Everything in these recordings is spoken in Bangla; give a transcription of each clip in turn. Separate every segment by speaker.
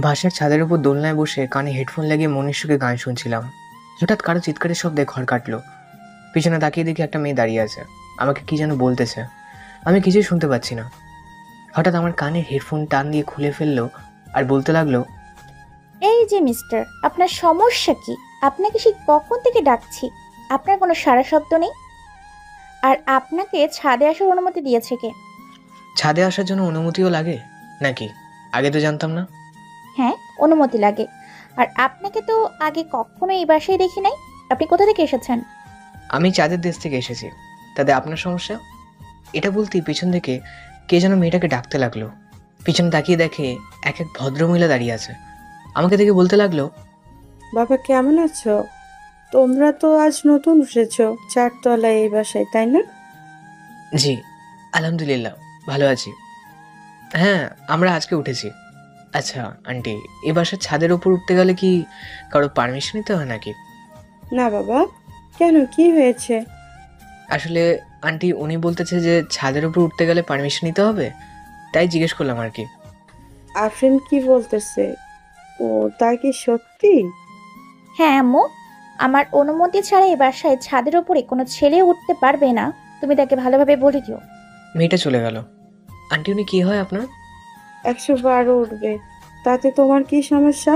Speaker 1: বাসার ছাদের উপর দোলনায় বসে কানে হেডফোন লাগিয়ে মনের সুখে গান শুনছিলাম। হঠাৎ কারো চিৎকারের শব্দে ঘর কাটলো। পিছনে তাকিয়ে দেখি একটা মেয়ে দাঁড়িয়ে আছে, আমাকে কি যেন বলতেছে। আমি কিছুই শুনতে পাচ্ছি না। হঠাৎ আমার কানের হেডফোন টান দিয়ে খুলে ফেললো আর বলতে লাগলো,
Speaker 2: এই যে মিস্টার, আপনার সমস্যা কি? আপনাকে সেই কখন থেকে ডাকছি, আপনার কোনো সাড়া শব্দ নেই। আর আপনাকে ছাদে আসার অনুমতি দিয়েছে কে?
Speaker 1: ছাদে আসার জন্য অনুমতিও লাগে নাকি? আগে তো জানতাম না।
Speaker 2: হ্যাঁ, অনুমতি লাগে। আর আপনাকে তো আগে কখনো এই বাসায় দেখি নাই। আপনি কোথা থেকে এসেছেন?
Speaker 1: আমি চাঁদের দেশ থেকে এসেছি, তাতে আপনার সমস্যা? এটা বলতেই পিছন থেকে কে যেন মেয়েটাকে ডাকতে লাগলো। পিছনে তাকিয়ে দেখে এক এক ভদ্রমহিলা দাঁড়িয়ে আছে। আমাকে দেখে বলতে লাগলো,
Speaker 3: বাবা কেমন আছো? তোমরা তো আজ নতুন এসেছো চারতলায় এই বাসায়, তাই না?
Speaker 1: জি আলহামদুলিল্লাহ, ভালো আছি। হ্যাঁ, আমরা আজকে উঠেছি। আচ্ছা আন্টি, এ বাসার ছাদের ওপর উঠতে গেলে কি কারো পারমিশন নিতে হয় নাকি?
Speaker 3: না বাবা, কেন, কি হয়েছে?
Speaker 1: আসলে আন্টি, উনি বলতেছে যে ছাদের উপর উঠতে গেলে পারমিশন নিতে হবে, তাই জিজ্ঞেস করলাম আর কি।
Speaker 3: আফরিন কি বলতেছে? ও, তা কি সত্যি?
Speaker 2: হ্যাঁ আম্মু, আমার অনুমতি ছাড়া এই বাসায় ছাদের ওপরে কোনো ছেলে উঠতে পারবে না। তুমি তাকে ভালোভাবে বলে দিও।
Speaker 1: মেয়েটা চলে গেল। আন্টি, উনি কি হয় আপনার?
Speaker 3: 112 উঠবে, তাতে তোমার কি সমস্যা?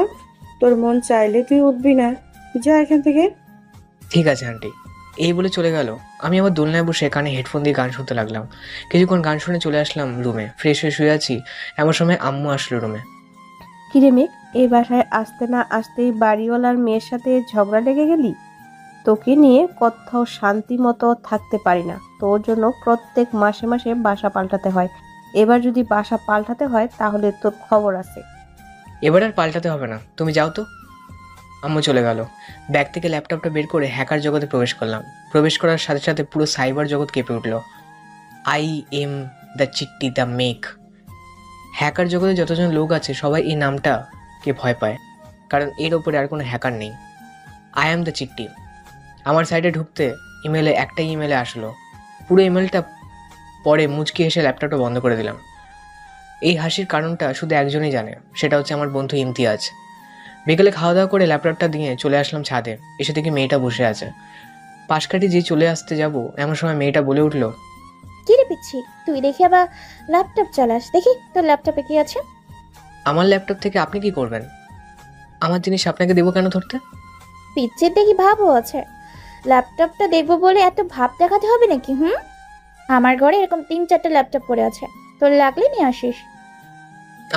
Speaker 3: তোর মন চাইলে তুই উঠবি না, যা এখান থেকে।
Speaker 1: ঠিক আছে আন্টি, এই বলে চলে গেল। আমি আবার দোলনায় বসে কানে হেডফোন দিয়ে গান শুনতে লাগলাম। কিছুক্ষণ গান শুনে চলে আসলাম রুমে। ফ্রেশ হয়ে শুয়ে আছি, এমন সময় আম্মু আসলো রুমে।
Speaker 4: কিরে মেঘ, এই বাসায় আসতে না আসতেই বাড়িওয়ালার মেয়ের সাথে ঝগড়া লেগে গেলি? তোকে নিয়ে কোথাও শান্তি মতো থাকতে পারি না। তোর জন্য প্রত্যেক মাসে মাসে বাসা পাল্টাতে হয়। এবার যদি বাসা পাল্টাতে হয় তাহলে তোর খবর আছে।
Speaker 1: এবার আর পাল্টাতে হবে না, তুমি যাও তো। আম্মু চলে গেল। ব্যাগ থেকে ল্যাপটপটা বের করে হ্যাকার জগতে প্রবেশ করলাম। প্রবেশ করার সাথে সাথে পুরো সাইবার জগৎ কেঁপে উঠল। I am the Chitti the make. Hacker জগতে যতজন লোক আছে সবাই এই নামটাকে ভয় পায়, কারণ এর ওপরে আর কোনো হ্যাকার নেই। I am the Chitti. আমার সাইডে ঢুকতে ইমেলে একটাই ইমেলে আসলো। পুরো ইমেলটা পরে মুচকি হেসে ল্যাপটপটা বন্ধ করে দিলাম। এই হাসির কারণটা শুধু একজনই জানে, সেটা হচ্ছে আমার বন্ধু ইমতিয়াজ। বিকেলে খাওয়া দাওয়া করে ল্যাপটপটা দিয়ে চলে আসলাম ছাদে। এসে দেখি মেয়েটা বসে আছে। পাশ কাটি যে চলে আসতে যাব, এমন সময় মেয়েটা বলে উঠলো,
Speaker 2: কি রে পিচ্ছি, তুই দেখি আবার ল্যাপটপ চালাস। দেখি তোর ল্যাপটপে কি আছে।
Speaker 1: আমার ল্যাপটপ থেকে আপনি কি করবেন? আমার জিনিস আপনাকে দেবো কেন ধরতে?
Speaker 2: পিচ্ছির দেখি ভাবও আছে। ল্যাপটপটা দেখবো বলে এত ভাব দেখাতে হবে নাকি? আমার ঘরে এরকম 3-4টা ল্যাপটপ পড়ে আছে, তোর লাগলে নিয়ে আসিস।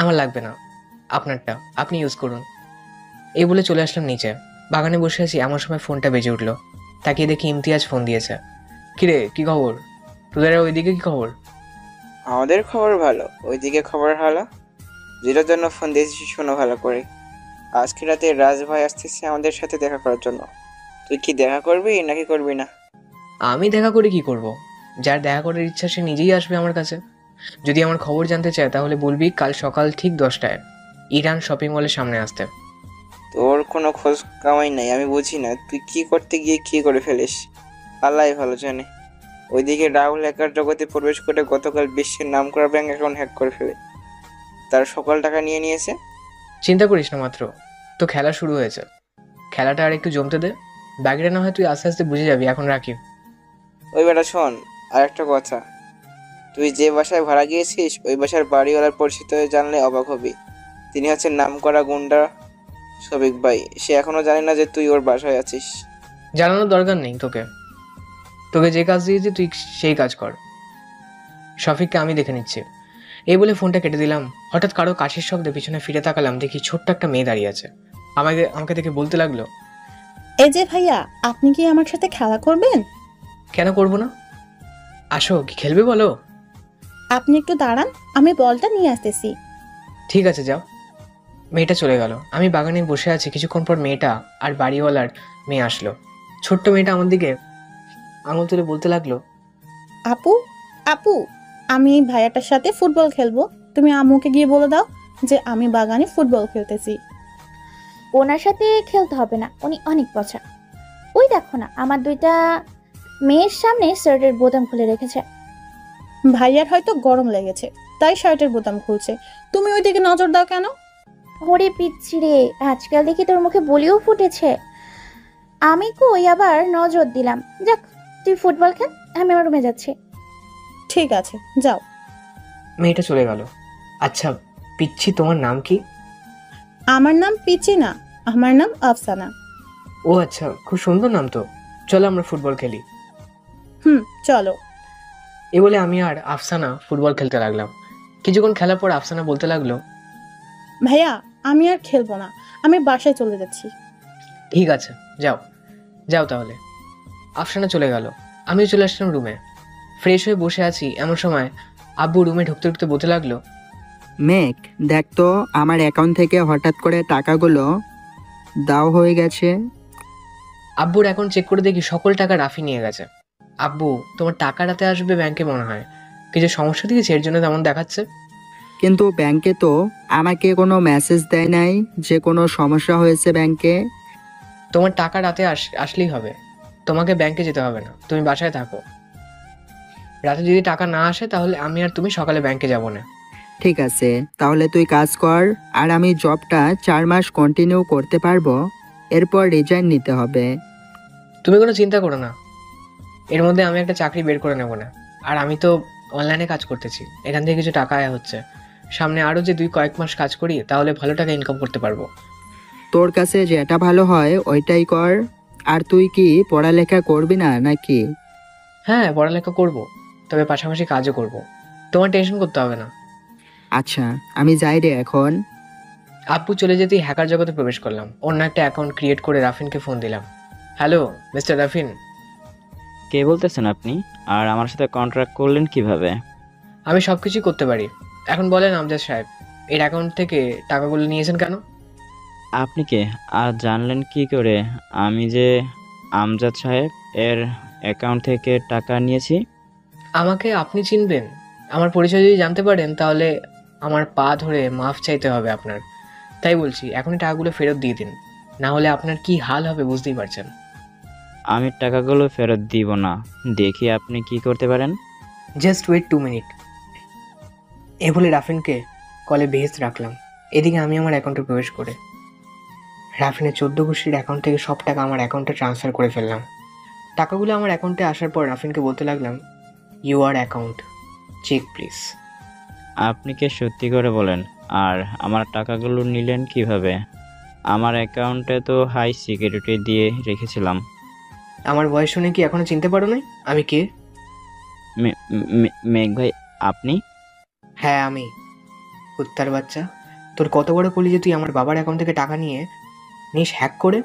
Speaker 1: আমার লাগবে না, আপনারটা আপনি ইউজ করুন। এই বলে চলে আসলাম নিচে। বাগানে বসে আছি, এমন সময় ফোনটা বেজে উঠলো। তাকিয়ে দেখি ইমতিয়াজ ফোন দিয়েছে। কিরে, কি খবর? তোদের ওইদিকে কি খবর?
Speaker 5: আমাদের খবর ভালো, ওইদিকে খবর ভালো। যেটার জন্য ফোন দিয়েছি শোনো ভালো করে। আজকে রাতে রাজ ভাই আসতেছে আমাদের সাথে দেখা করার জন্য। তুই কি দেখা করবি নাকি করবি না?
Speaker 1: আমি দেখা করে কি করব? যার দেখা করার ইচ্ছা সে নিজেই আসবে আমার কাছে। যদি আমার খবর জানতে চায় তাহলে বলবি কাল সকাল ঠিক 10টায় ইরান শপিং মলের সামনে আসতে।
Speaker 5: তোর কোনো খোঁজ কামাই নাই, আমি বুঝি না তুই কি করতে গিয়ে কি করে ফেলিস। আল্লাহ ভালো জানে। ওইদিকে রাহুল হ্যাকার জগতে প্রবেশ করে গতকাল বিশ্বের নামকরা ব্যাংক অ্যাকাউন্ট হ্যাক করে ফেলে তার সকল টাকা নিয়ে নিয়েছে।
Speaker 1: চিন্তা করিস না, মাত্র তো খেলা শুরু হয়েছে। খেলাটা আর একটু জমতে দে। বাকিটা না হয় তুই আস্তে আস্তে বুঝে যাবি, এখন রাখি।
Speaker 5: ওই বেটা শোন, আর একটা কথা। তুই যে বাসায় ভাড়া গিয়েছিস ওই বাসার বাড়িওয়ালার পরিচিত হয়ে জানলে অবাক হবি। তিনি হচ্ছেন নামকরা গুন্ডা শফিক ভাই। সে এখনো জানে না যে তুই ওর বাসায় আছিস।
Speaker 1: জানানোর দরকার নেই তোকে। তোকে যে কাজ দিয়েছি তুই সেই কাজ কর। শফিককে আমি দেখে নিচ্ছি। এই বলে ফোনটা কেটে দিলাম। হঠাৎ কারো কাশির শব্দে পিছনে ফিরে তাকালাম, দেখি ছোট্ট একটা মেয়ে দাঁড়িয়ে আছে। আমাকে আমাকে দেখে বলতে লাগলো,
Speaker 6: এই যে ভাইয়া, আপনি কি আমার সাথে খেলা করবেন?
Speaker 1: কেন করবো না, আসো, কি খেলবে বলো।
Speaker 6: আপনি একটু দাঁড়ান, আমি বলটা নিয়ে আসতেছি।
Speaker 1: ঠিক আছে, যাও। মেয়েটা চলে গেল। আমি বাগানে বসে আছি। কিছুক্ষণ পর মেয়েটা আর বাড়িওয়ালার মেয়ে আসলো। ছোট্ট মেয়েটা আমার দিকে আঙুল তুলে বলতে লাগলো,
Speaker 6: আপু, আপু, আমি এই ভাইয়াটার সাথে ফুটবল খেলবো। তুমি আম্মুকে গিয়ে বলে দাও যে আমি বাগানে ফুটবল খেলতেছি।
Speaker 2: ওনার সাথে খেলতে হবে না, উনি অনেক পচা। ওই দেখো না, আমার 2টা মেয়ের সামনে শার্টের বোতাম খুলে রেখেছে।
Speaker 6: ভাইয়ার হয়তো গরম লেগেছে, তাই শার্টের বোতাম খুলছে। তুমি ওইদিকে নজর দাও কেন?
Speaker 2: ওরে পিচ্ছি রে, আজকাল দেখি তোর মুখে বলিও ফুটেছে। আমি কই আবার নজর দিলাম। যাক, তুই ফুটবল খেল, আমি আমার রুমে যাচ্ছি।
Speaker 6: ঠিক আছে, যাও।
Speaker 1: মেয়েটা চলে গেল। আচ্ছা পিচ্ছি, তোমার নাম কি?
Speaker 6: আমার নাম পিচি না, আমার নাম আফসানা।
Speaker 1: ও আচ্ছা, খুব সুন্দর নাম তো। চলো আমরা ফুটবল খেলি।
Speaker 6: চলো।
Speaker 1: এ বলে আমি আর আফসানা ফুটবল খেলতে লাগলাম। কিছুক্ষণ খেলার পর আফসানা বলতে লাগলো,
Speaker 6: ভাইয়া, আমি আর খেলবো না, আমি বাসায় চলে যাচ্ছি।
Speaker 1: ঠিক আছে, যাও যাও তাহলে। আফসানা চলে গেল। আমিও চলে আসলাম রুমে। ফ্রেশ হয়ে বসে আছি, এমন সময় আব্বু রুমে ঢুকতে ঢুকতে বলতে লাগলো,
Speaker 7: মেঘ, দেখ তো আমার অ্যাকাউন্ট থেকে হঠাৎ করে টাকাগুলো দাও হয়ে গেছে।
Speaker 1: আব্বুর অ্যাকাউন্ট চেক করে দেখি সকল টাকা রাফি নিয়ে গেছে। আব্বু, তোমার টাকা রাতে আসবে ব্যাংকে মনে হয়, কিছু সমস্যা দিয়েছে এর জন্য তেমন দেখাচ্ছে।
Speaker 7: কিন্তু ব্যাংকে তো আমাকে কোনো মেসেজ দেয় নাই যে কোনো সমস্যা হয়েছে ব্যাংকে।
Speaker 1: তোমার টাকা রাতে আসলেই হবে, তোমাকে ব্যাংকে যেতে হবে না, তুমি বাসায় থাকো। রাতে যদি টাকা না আসে তাহলে আমি আর তুমি সকালে ব্যাংকে যাব না।
Speaker 7: ঠিক আছে, তাহলে তুই কাজ কর, আর আমি জবটা 4 মাস কন্টিনিউ করতে পারবো, এরপর রিজাইন নিতে হবে।
Speaker 1: তুমি কোনো চিন্তা করো না, এর মধ্যে আমি একটা চাকরি বের করে নেব না। আর আমি তো অনলাইনে কাজ করতেছি, এখান থেকে কিছু টাকা আয় হচ্ছে। সামনে আরও যে কয়েক মাস কাজ করি তাহলে ভালো টাকা ইনকাম করতে পারবো।
Speaker 7: তোর কাছে যেটা ভালো হয় ওইটাই কর। আর তুই কি পড়ালেখা করবি না নাকি?
Speaker 1: হ্যাঁ, পড়ালেখা করব, তবে পাশাপাশি কাজও করব। তোমার টেনশন করতে হবে না।
Speaker 7: আচ্ছা, আমি যাই রে এখন।
Speaker 1: আব্বু চলে যেতেই হ্যাকার জগতে প্রবেশ করলাম। অন্য একটা অ্যাকাউন্ট ক্রিয়েট করে রাফিনকে ফোন দিলাম। Hello mister Rafin.
Speaker 8: কে বলতেছেন আপনি? আর আমার সাথে কন্ট্রাক্ট করলেন কিভাবে?
Speaker 1: আমি সব কিছুই করতে পারি। এখন বলেন আমজাদ সাহেব, এর অ্যাকাউন্ট থেকে টাকাগুলো নিয়েছেন কেন?
Speaker 8: আপনি কে আর জানলেন কি করে আমি যে আমজাদ সাহেব এর অ্যাকাউন্ট থেকে টাকা নিয়েছি?
Speaker 1: আমাকে আপনি চিনবেন? আমার পরিচয় যদি জানতে পারেন তাহলে আমার পা ধরে মাফ চাইতে হবে আপনার। তাই বলছি, এখনই টাকাগুলো ফেরত দিয়ে দিন, না হলে আপনার কি হাল হবে বুঝতেই পারছেন।
Speaker 8: আমি টাকাগুলো ফেরত দিব না, দেখি আপনি কি করতে পারেন।
Speaker 1: Just wait 2 minute. এ বলে রাফিনকে কলে বেহেস্ত রাখলাম। এদিকে আমি আমার অ্যাকাউন্টে প্রবেশ করে রাফিনের 14 গোষ্ঠীর অ্যাকাউন্ট থেকে সব টাকা আমার অ্যাকাউন্টে ট্রান্সফার করে ফেললাম। টাকাগুলো আমার অ্যাকাউন্টে আসার পর রাফিনকে বলতে লাগলাম, ইউর অ্যাকাউন্ট চেক প্লিজ।
Speaker 8: আপনি কে সত্যি করে বলেন, আর আমার টাকাগুলো নিলেন কিভাবে? আমার অ্যাকাউন্টে তো হাই সিকিউরিটি দিয়ে রেখেছিলাম।
Speaker 1: আমার ভয়েস শুনে কি এখনো চিনতে পারো নাই আমি কে?
Speaker 8: মেঘ ভাই, আপনি?
Speaker 1: হ্যাঁ আমি। কুত্তার বাচ্চা, তোর কত বড় কলি যে তুই আমার বাবার অ্যাকাউন্ট থেকে টাকা নিস হ্যাক করে।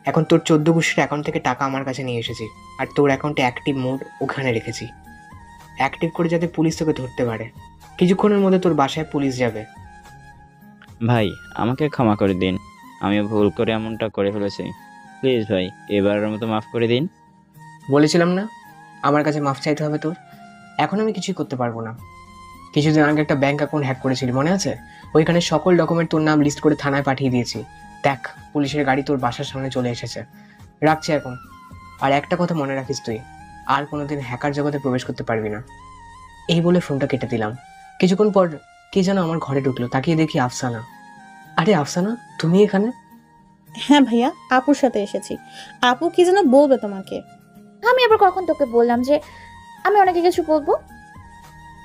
Speaker 1: এখন তোর 14 গোষ্ঠীর অ্যাকাউন্ট থেকে টাকা আমার কাছে নিয়ে এসেছি, আর তোর অ্যাকাউন্টে অ্যাক্টিভ মোড ওখানে রেখেছি, অ্যাক্টিভ করে যাতে পুলিশ তোকে ধরতে পারে। কিছুক্ষণের মধ্যে তোর বাসায় পুলিশ যাবে।
Speaker 8: ভাই, আমাকে ক্ষমা করে দিন, আমি ভুল করে এমনটা করে ফেলেছি। প্লিজ ভাই, এবারের মতো মাফ করে দিন।
Speaker 1: বলেছিলাম না আমার কাছে মাফ চাইতে হবে তোর? এখন আমি কিছুই করতে পারবো না। কিছুদিন আগে একটা ব্যাংক অ্যাকাউন্ট হ্যাক করেছিলি মনে আছে? ওইখানে সকল ডকুমেন্ট তোর নাম লিস্ট করে থানায় পাঠিয়ে দিয়েছি। দেখ, পুলিশের গাড়ি তোর বাসার সামনে চলে এসেছে। রাখছি এখন। আর একটা কথা মনে রাখিস, তুই আর কোনোদিন হ্যাকার জগতে প্রবেশ করতে পারবি না। এই বলে ফোনটা কেটে দিলাম। কিছুক্ষণ পর কে যেন আমার ঘরে ঢুকলো, তাকিয়ে দেখি আফসানা। আরে আফসানা, তুমি এখানে?
Speaker 6: হ্যাঁ ভাইয়া, আপুর সাথে এসেছি। আপু কি যেন বলবে তোমাকে।
Speaker 2: আমি আবার কখন তোকে বললাম যে আমি অনেকে কিছু বলবো?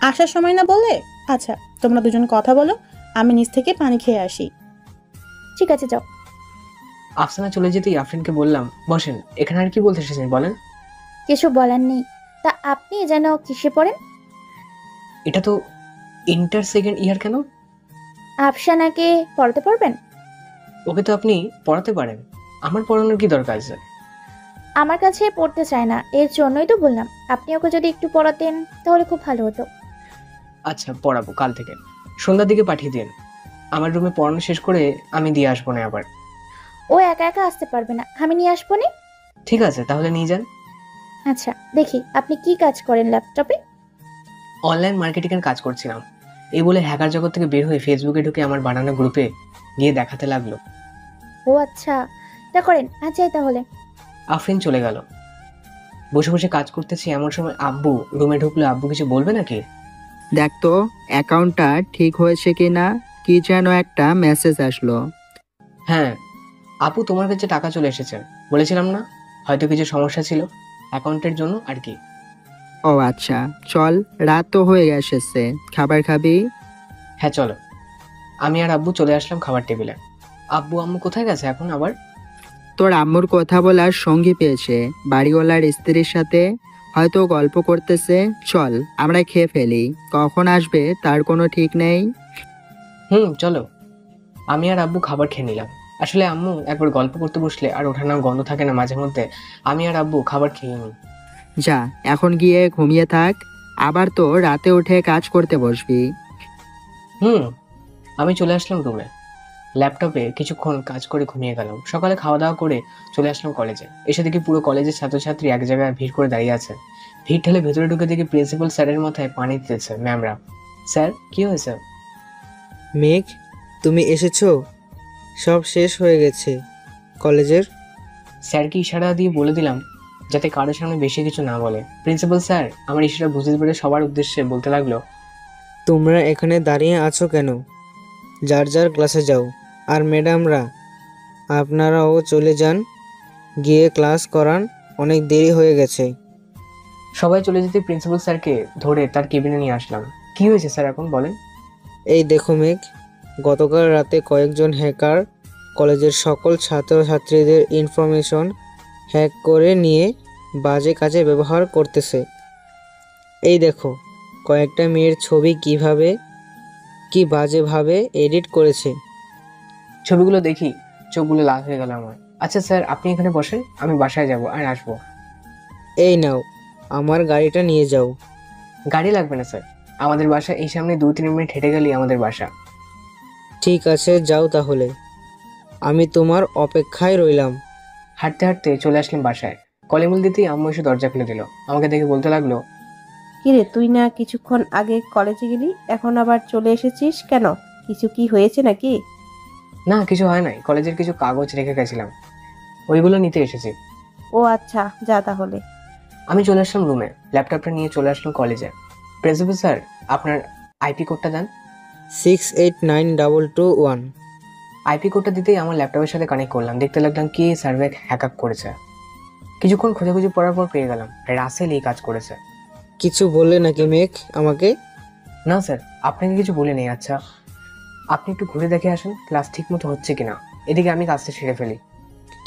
Speaker 6: আসার সময় না বলে? আচ্ছা, তোমরা দুজন কথা বলো, আমি নিচ থেকে পানি খেয়ে আসি।
Speaker 2: ঠিক আছে, যাও।
Speaker 1: আফসানা চলে যেতেই আফরিনকে বললাম, বসেন, এখানে আর কি বলতে এসেছেন বলেন।
Speaker 2: কিছু বলার নেই। তা আপনি যেন কিসে পড়েন?
Speaker 1: এটা তো ইন্টার সেকেন্ড ইয়ার। কেন?
Speaker 2: আফসানাকে পড়াতে পারবেন?
Speaker 1: ওকে তো আপনি পড়াতে পারেন, আমার পড়ানোর কি দরকার আছে?
Speaker 2: আমার কাছে পড়তে চায় না, এর জন্যই তো বললাম আপনি ওকে যদি একটু পড়াতেন তাহলে খুব ভালো হতো।
Speaker 1: আচ্ছা পড়াবো, কাল থেকে সন্ধ্যার দিকে পাঠিয়ে দিন। আমার রুমে পড়ানো শেষ করে আমি দিয়ে আসবো না আবার।
Speaker 2: ও একা একা আসতে পারবে না, আমি নিয়ে আসবো না।
Speaker 1: ঠিক আছে, তাহলে নিয়ে যান।
Speaker 2: আচ্ছা, দেখি আপনি কি কাজ করেন ল্যাপটপে।
Speaker 1: অনলাইন মার্কেটিং এর কাজ করছিলাম। এই বলে হ্যাকার জগৎ থেকে বের হয়ে ফেসবুকে ঢুকে আমার বানানো গ্রুপে গিয়ে দেখাতে লাগলো।
Speaker 2: ও আচ্ছা, তা করেন। আচ্ছা তাহলে।
Speaker 1: আফরিন চলে গেল। বসে বসে কাজ করতেছি, এমন সময় আব্বু রুমে ঢুকলো। আব্বু কিছু বলবে নাকি?
Speaker 7: দেখ তো অ্যাকাউন্টটা ঠিক হয়েছে কি না, কি যেন একটা মেসেজ আসলো।
Speaker 1: হ্যাঁ আপু, তোমার কাছে টাকা চলে এসেছে। বলেছিলাম না, হয়তো কিছু সমস্যা ছিল অ্যাকাউন্টের জন্য আর কি।
Speaker 7: ও আচ্ছা, চল, রাত তো হয়ে এসেছে, খাবার খাবি?
Speaker 1: হ্যাঁ চলো। আমি আর আব্বু চলে আসলাম খাবার টেবিলে। আব্বু আম্মু কোথায় গেছে এখন আবার?
Speaker 7: তোর আম্মুর কথা বলার সঙ্গী পেয়েছে, বাড়িওয়ালার স্ত্রীর সাথে হয়তো গল্প করতেছে। চল আমরা খেয়ে ফেলি, কখন আসবে তার কোনো ঠিক নেই।
Speaker 1: চলো। আমি আর আব্বু খাবার খেয়ে নিলাম। আসলে আম্মু একবার গল্প করতে বসলে আর ওঠার নাম গন্ধ থাকে না মাঝে মধ্যে। আমি আর আব্বু খাবার খেয়ে নিই।
Speaker 7: যা, এখন গিয়ে ঘুমিয়ে থাক, আবার তো রাতে উঠে কাজ করতে বসবি।
Speaker 1: আমি চলে আসলাম রুমে। ল্যাপটপে কিছুক্ষণ কাজ করে ঘুমিয়ে গেলাম। সকালে খাওয়া দাওয়া করে চলে আসলাম কলেজে। এসে দেখি পুরো কলেজের ছাত্রছাত্রী এক জায়গায় ভিড় করে দাঁড়িয়ে আছে। ভিড় ঠেলে ভেতরে ঢুকে দেখি প্রিন্সিপাল স্যারের মাথায় পানি দিতেছে ম্যামরা। স্যার, কি হয়েছে?
Speaker 9: মেঘ, তুমি এসেছো? সব শেষ হয়ে গেছে কলেজের।
Speaker 1: স্যারকে ইশারা দিয়ে বলে দিলাম যাতে কারোর সামনে বেশি কিছু না বলে। প্রিন্সিপাল স্যার আমার ইশারা বুঝতে পেরে সবার উদ্দেশ্যে বলতে লাগলো,
Speaker 9: তোমরা এখানে দাঁড়িয়ে আছো কেন? যার যার ক্লাসে যাও। আর ম্যাডামরা, আপনারাও চলে যান, গিয়ে ক্লাস করান, অনেক দেরি হয়ে গেছে।
Speaker 1: সবাই চলে যেতে প্রিন্সিপাল স্যারকে ধরে তার কেবিনে নিয়ে আসলাম। কি হয়েছে স্যার এখন বলেন?
Speaker 9: এই দেখো মেঘ, গতকাল রাতে কয়েকজন হ্যাকার কলেজের সকল ছাত্রছাত্রীদের ইনফরমেশন হ্যাক করে নিয়ে বাজে কাজে ব্যবহার করতেছে। এই দেখো, কয়েকটা মেয়ের ছবি কি বাজেভাবে এডিট করেছে।
Speaker 1: ছবিগুলো দেখি চোখগুলো লাল হয়ে গেল আমার। আচ্ছা স্যার, আপনি এখানে বসেন, আমি বাসায় যাব আর আসবো।
Speaker 9: এই নাও, আমার গাড়িটা নিয়ে যাও।
Speaker 1: গাড়ি লাগবে না স্যার, আমাদের বাসা এই সামনে 2-3 মিনিট হেঁটে গেলেই আমাদের বাসা।
Speaker 9: ঠিক আছে, যাও তাহলে, আমি তোমার অপেক্ষায় রইলাম।
Speaker 1: হাঁটতে হাঁটতে চলে আসলাম বাসায়। কলিংবেল দিতেই আম্মু এসে দরজা খুলে দিল। আমাকে দেখে বলতে লাগলো,
Speaker 4: কিরে, তুই না কিছুক্ষণ আগে কলেজে গেলি, এখন আবার চলে এসেছিস কেন? কিছু কি হয়েছে নাকি?
Speaker 1: না কিছু হয় নাই, কলেজের কিছু কাগজ রেখে গেছিলাম, ওইগুলো নিতে এসেছি।
Speaker 4: ও আচ্ছা, যা তাহলে।
Speaker 1: আমি চলে আসলাম রুমে, ল্যাপটপটা নিয়ে চলে আসলাম কলেজে। প্রিন্সিপাল স্যার, আপনার আইপি কোডটা দেন।
Speaker 9: 689221।
Speaker 1: আইপি কোডটা দিতেই আমার ল্যাপটপের সাথে কানেক্ট করলাম। দেখতে লাগলাম কে সার্ভে হ্যাক করেছে। কিছুক্ষণ খোঁজাখুঁজি পড়ার পর পেয়ে গেলাম রাসেল এই কাজ করেছে।
Speaker 9: কিছু বললে নাকি মেঘ আমাকে?
Speaker 1: না স্যার, আপনাকে কিছু বলে নেই। আচ্ছা আপনি একটু ঘুরে দেখে আসেন ক্লাস ঠিক মতো হচ্ছে কিনা, এদিকে আমি কাজটা সেরে ফেলি।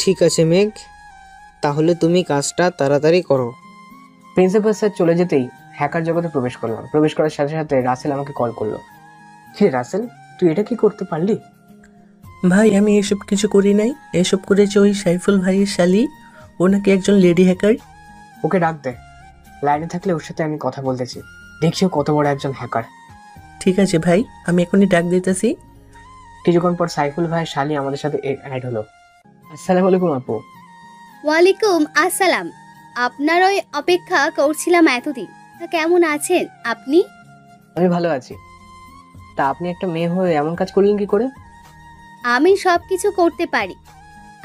Speaker 9: ঠিক আছে মেঘ, তাহলে তুমি কাজটা তাড়াতাড়ি করো।
Speaker 1: প্রিন্সিপাল স্যার চলে যেতেই হ্যাকার জগতে প্রবেশ করলাম। প্রবেশ করার সাথে সাথে রাসেল আমাকে কল করলো। কি রাসেল, তুই এটা কি করতে পারলি?
Speaker 10: ভাই আমি এসব কিছু করি নাই, এসব করেছে ওই সাইফুল ভাইয়ের শালি, ও নাকি একজন লেডি হ্যাকার।
Speaker 1: ওকে ডাক দে, লাইনে থাকলে ওর সাথে আমি কথা বলতেছি। দেখছি ও কত বড় একজন হ্যাকার।
Speaker 10: ঠিক আছে ভাই, আমি এখনই ডাক দিতেছি।
Speaker 1: কিছুক্ষণ পর সাইফুল ভাইয়ের শালি আমাদের সাথে অ্যাড হলো। আসসালামু আলাইকুম আপু।
Speaker 11: ওয়ালাইকুম আসসালাম। আপনার ওই অপেক্ষা করছিলাম এতদিন। তা কেমন আছেন আপনি?
Speaker 1: আমি ভালো আছি। তা আপনি একটা মেয়ে হয়ে এমন কাজ করলেন কি করে?
Speaker 11: আমি সব কিছু করতে পারি।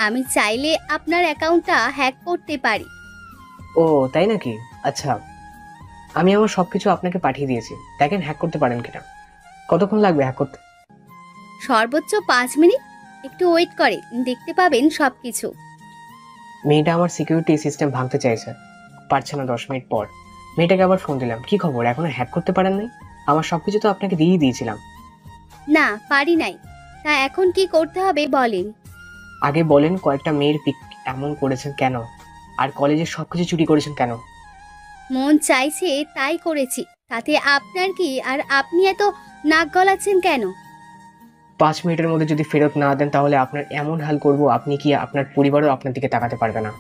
Speaker 11: আমি চাইলে আপনার অ্যাকাউন্টটা হ্যাক করতে পারি।
Speaker 1: ও তাই নাকি? আচ্ছা, আমি আমার সবকিছু আপনাকে পাঠিয়ে দিয়েছি, দেখেন হ্যাক করতে পারেন কিনা। কতক্ষণ লাগবে হ্যাক করতে?
Speaker 11: সর্বোচ্চ 5 মিনিট। একটু ওয়েট করে দেখতে পাবেন সব কিছু।
Speaker 1: মেয়েটা আমার সিকিউরিটি সিস্টেম ভাঙতে চাইছে, পারছে না। 10 মিনিট পর মেয়েটাকে আবার ফোন দিলাম, কি খবর, এখনো হ্যাক করতে পারেন নাই? আমার সবকিছু তো আপনাকে দিয়ে দিয়েছিলাম।
Speaker 11: না, পারি নাই। তা এখন কি করতে হবে বলেন।
Speaker 1: আগে বলেন কয়েকটা মেয়ের পিক এমন করেছেন কেন, আর কলেজের সবকিছু চুরি করেছেন কেন?
Speaker 11: মন চাইছে তাই করেছি, তাতে আপনার কি? আর আপনি এত নাক গলাচ্ছেন কেন?
Speaker 1: 5 মিনিটের মধ্যে যদি ফেরত না দেন তাহলে আপনার এমন হাল করব, আপনি কি আপনার পরিবারও আপনার দিকে তাকাতে পারবে না।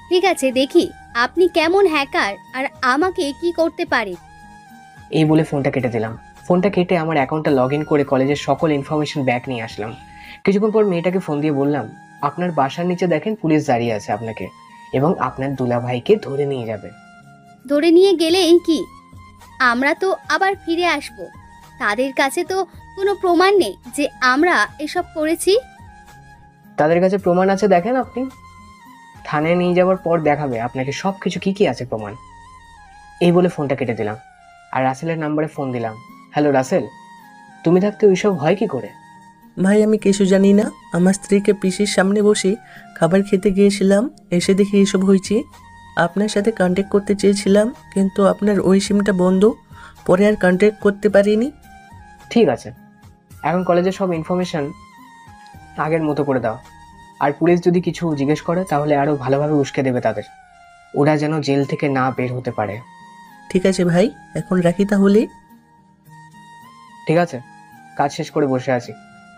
Speaker 11: ঠিক আছে, দেখি আপনি কেমন হ্যাকার আর আমাকে কি করতে পারে।
Speaker 1: এই বলে ফোনটা কেটে দিলাম। ফোনটা কেটে আমার অ্যাকাউন্টটা লগ ইন করে কলেজের সকল ইনফরমেশন ব্যাক নিয়ে আসলাম। কিছুক্ষণ পর মেয়েটাকে ফোন দিয়ে বললাম, আপনার বাসার নিচে দেখেন পুলিশ দাঁড়িয়ে আছে আপনাকে এবং আপনার দুলাভাইকে ধরে নিয়ে যাবে।
Speaker 11: ধরে নিয়ে গেলেই কি? আমরা তো আবার ফিরে আসব। তাদের কাছে তো কোনো প্রমাণ নেই যে আমরা এসব করেছি।
Speaker 1: তাদের কাছে প্রমাণ আছে, দেখেন আপনি। থানায় নিয়ে যাওয়ার পর দেখাবে আপনাকে সবকিছু কি কি আছে প্রমাণ। এই বলে ফোনটা কেটে দিলাম আর রাসেলের নাম্বারে ফোন দিলাম। হ্যালো রাসেল। তুমি থাকতে ওইসব হয় কি করে?
Speaker 10: ভাই আমি কিছু জানি না, আমার স্ত্রীকে পিসির সামনে বসে খাবার খেতে গিয়েছিলাম, এসে দেখি এসব হয়েছে। আপনার সাথে কন্ট্যাক্ট করতে চেয়েছিলাম, কিন্তু আপনার ওই সিমটা বন্ধ, পরে আর কন্ট্যাক্ট করতে পারিনি।
Speaker 1: ঠিক আছে, এখন কলেজের সব ইনফরমেশন আগের মতো করে দাও। আর পুলিশ যদি কিছু জিজ্ঞেস করে তাহলে আরও ভালোভাবে উস্কে দেবে তাদের, ওরা যেন জেল থেকে না বের হতে পারে।
Speaker 10: ঠিক আছে ভাই, এখন রাখি তাহলে।
Speaker 1: ঠিক আছে, কাজ শেষ করে বসে আছি।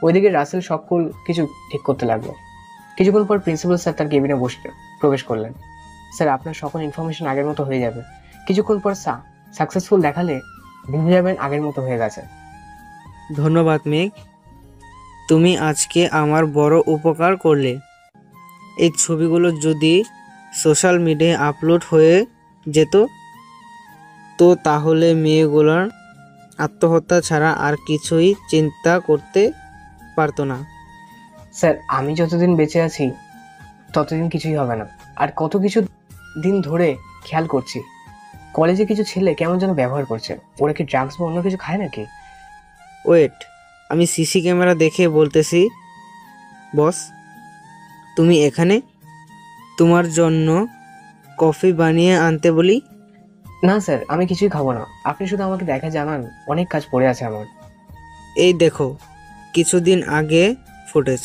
Speaker 1: ওইদিকে রাসেল সকল কিছু ঠিক করতে লাগলো। কিছুক্ষণ পর প্রিন্সিপাল স্যার তার কেবিনে বসে প্রবেশ করলেন। স্যার, আপনার সকল ইনফরমেশন আগের মতো হয়ে যাবে। কিছুক্ষণ পর সাকসেসফুল দেখালে বুঝে যাবেন আগের মতো হয়ে গেছে।
Speaker 9: ধন্যবাদ মেঘ, তুমি আজকে আমার বড় উপকার করলে। এই ছবিগুলো যদি সোশ্যাল মিডিয়ায় আপলোড হয়ে যেত তো তাহলে মেয়েগুলোর আত্মহত্যা ছাড়া আর কিছুই চিন্তা করতে পারতো না।
Speaker 1: স্যার, আমি যতদিন বেঁচে আছি ততদিন কিছুই হবে না। আর কত কিছু দিন ধরে খেয়াল করছি কলেজে কিছু ছেলে কেমন যেন ব্যবহার করছে। ওরা কি ড্রাগস বা অন্য কিছু খায় নাকি?
Speaker 9: ওয়েট, আমি সিসি ক্যামেরা দেখে বলতেছি। বস, তুমি এখানে? তোমার জন্য কফি বানিয়ে আনতে বলি?
Speaker 1: না স্যার, আমি কিছুই খাবো না। আপনি শুধু আমাকে দেখা জানান, অনেক কাজ পড়ে আছে আমার।
Speaker 9: এই দেখো কিছুদিন আগে ফুটেজ।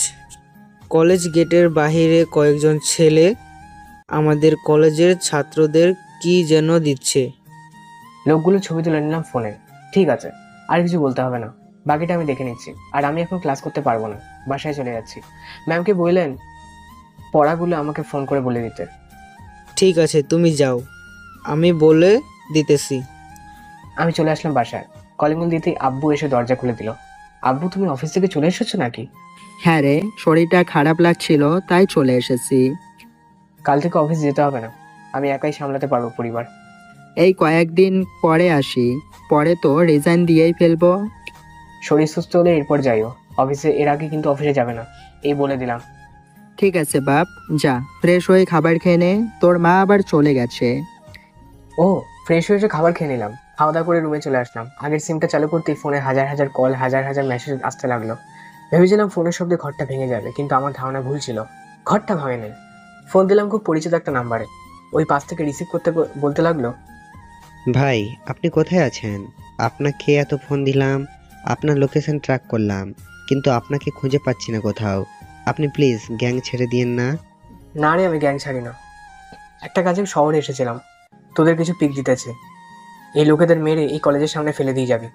Speaker 9: কলেজ গেটের বাইরে কয়েকজন ছেলে আমাদের কলেজের ছাত্রদের কি যেন দিচ্ছে।
Speaker 1: লোকগুলো ছবি তুলে নিলাম ফোনে। ঠিক আছে, আর কিছু বলতে হবে না, বাকিটা আমি দেখে নিচ্ছি। আর আমি এখন ক্লাস করতে পারবো না, বাসায় চলে যাচ্ছি। ম্যামকে বললেন পড়াগুলো আমাকে ফোন করে বলে দিতে।
Speaker 9: ঠিক আছে, তুমি যাও, আমি বলে দিতেছি।
Speaker 1: আমি চলে আসলাম বাসায়। কলিং বেল দিতেই আব্বু এসে দরজা খুলে দিল। আব্বু, তুমি অফিস থেকে চলে এসেছো নাকি?
Speaker 7: হ্যাঁ রে, শরীরটা খারাপ লাগছিল তাই চলে এসেছি।
Speaker 1: কাল থেকে অফিস যেতে হবে না, আমি একাই সামলাতে পারবো পরিবার।
Speaker 7: এই কয়েকদিন পরে আসি, পরে তো রিজাইন দিয়েই ফেলবো।
Speaker 1: শরীর সুস্থ হলে এরপর যাইও অফিসে, এর আগে কিন্তু অফিসে যাবে না, এই বলে দিলাম।
Speaker 7: ঠিক আছে বাপ, যা ফ্রেশ হয়ে খাবার খেয়ে নে, তোর মা আবার চলে গেছে।
Speaker 1: ও, ফ্রেশ হয়ে এসে খাবার খেয়ে নিলাম, খাওয়া দাওয়া করে রুমে চলে আসলাম। আগের সিমটা চালু করতেই ফোনে হাজার হাজার কল, হাজার হাজার মেসেজ আসতে লাগলো। ভেবেছিলাম ফোনের শব্দে ঘরটা ভেঙে যাবে, কিন্তু আমার ধারণা ভুল ছিল, ঘরটা ভাঙে নেই। ফোন দিলাম খুব পরিচিত একটা নাম্বারে। ওই পাশ থেকে রিসিভ করতে বলতে লাগলো,
Speaker 12: ভাই আপনি কোথায় আছেন? আপনাকে এত ফোন দিলাম, আপনার লোকেশন ট্র্যাক করলাম, কিন্তু আপনাকে খুঁজে পাচ্ছি না কোথাও। আপনি প্লিজ গ্যাং ছেড়ে দিয়েন না।
Speaker 1: না রে, আমি গ্যাং ছাড়ি না। একটা কাজে শহরে এসেছিলাম, তোদের কিছু পিক দিতেছে। এই লোকেদের মেরে এই কলেজের সামনে ফেলে দিয়ে যাবি।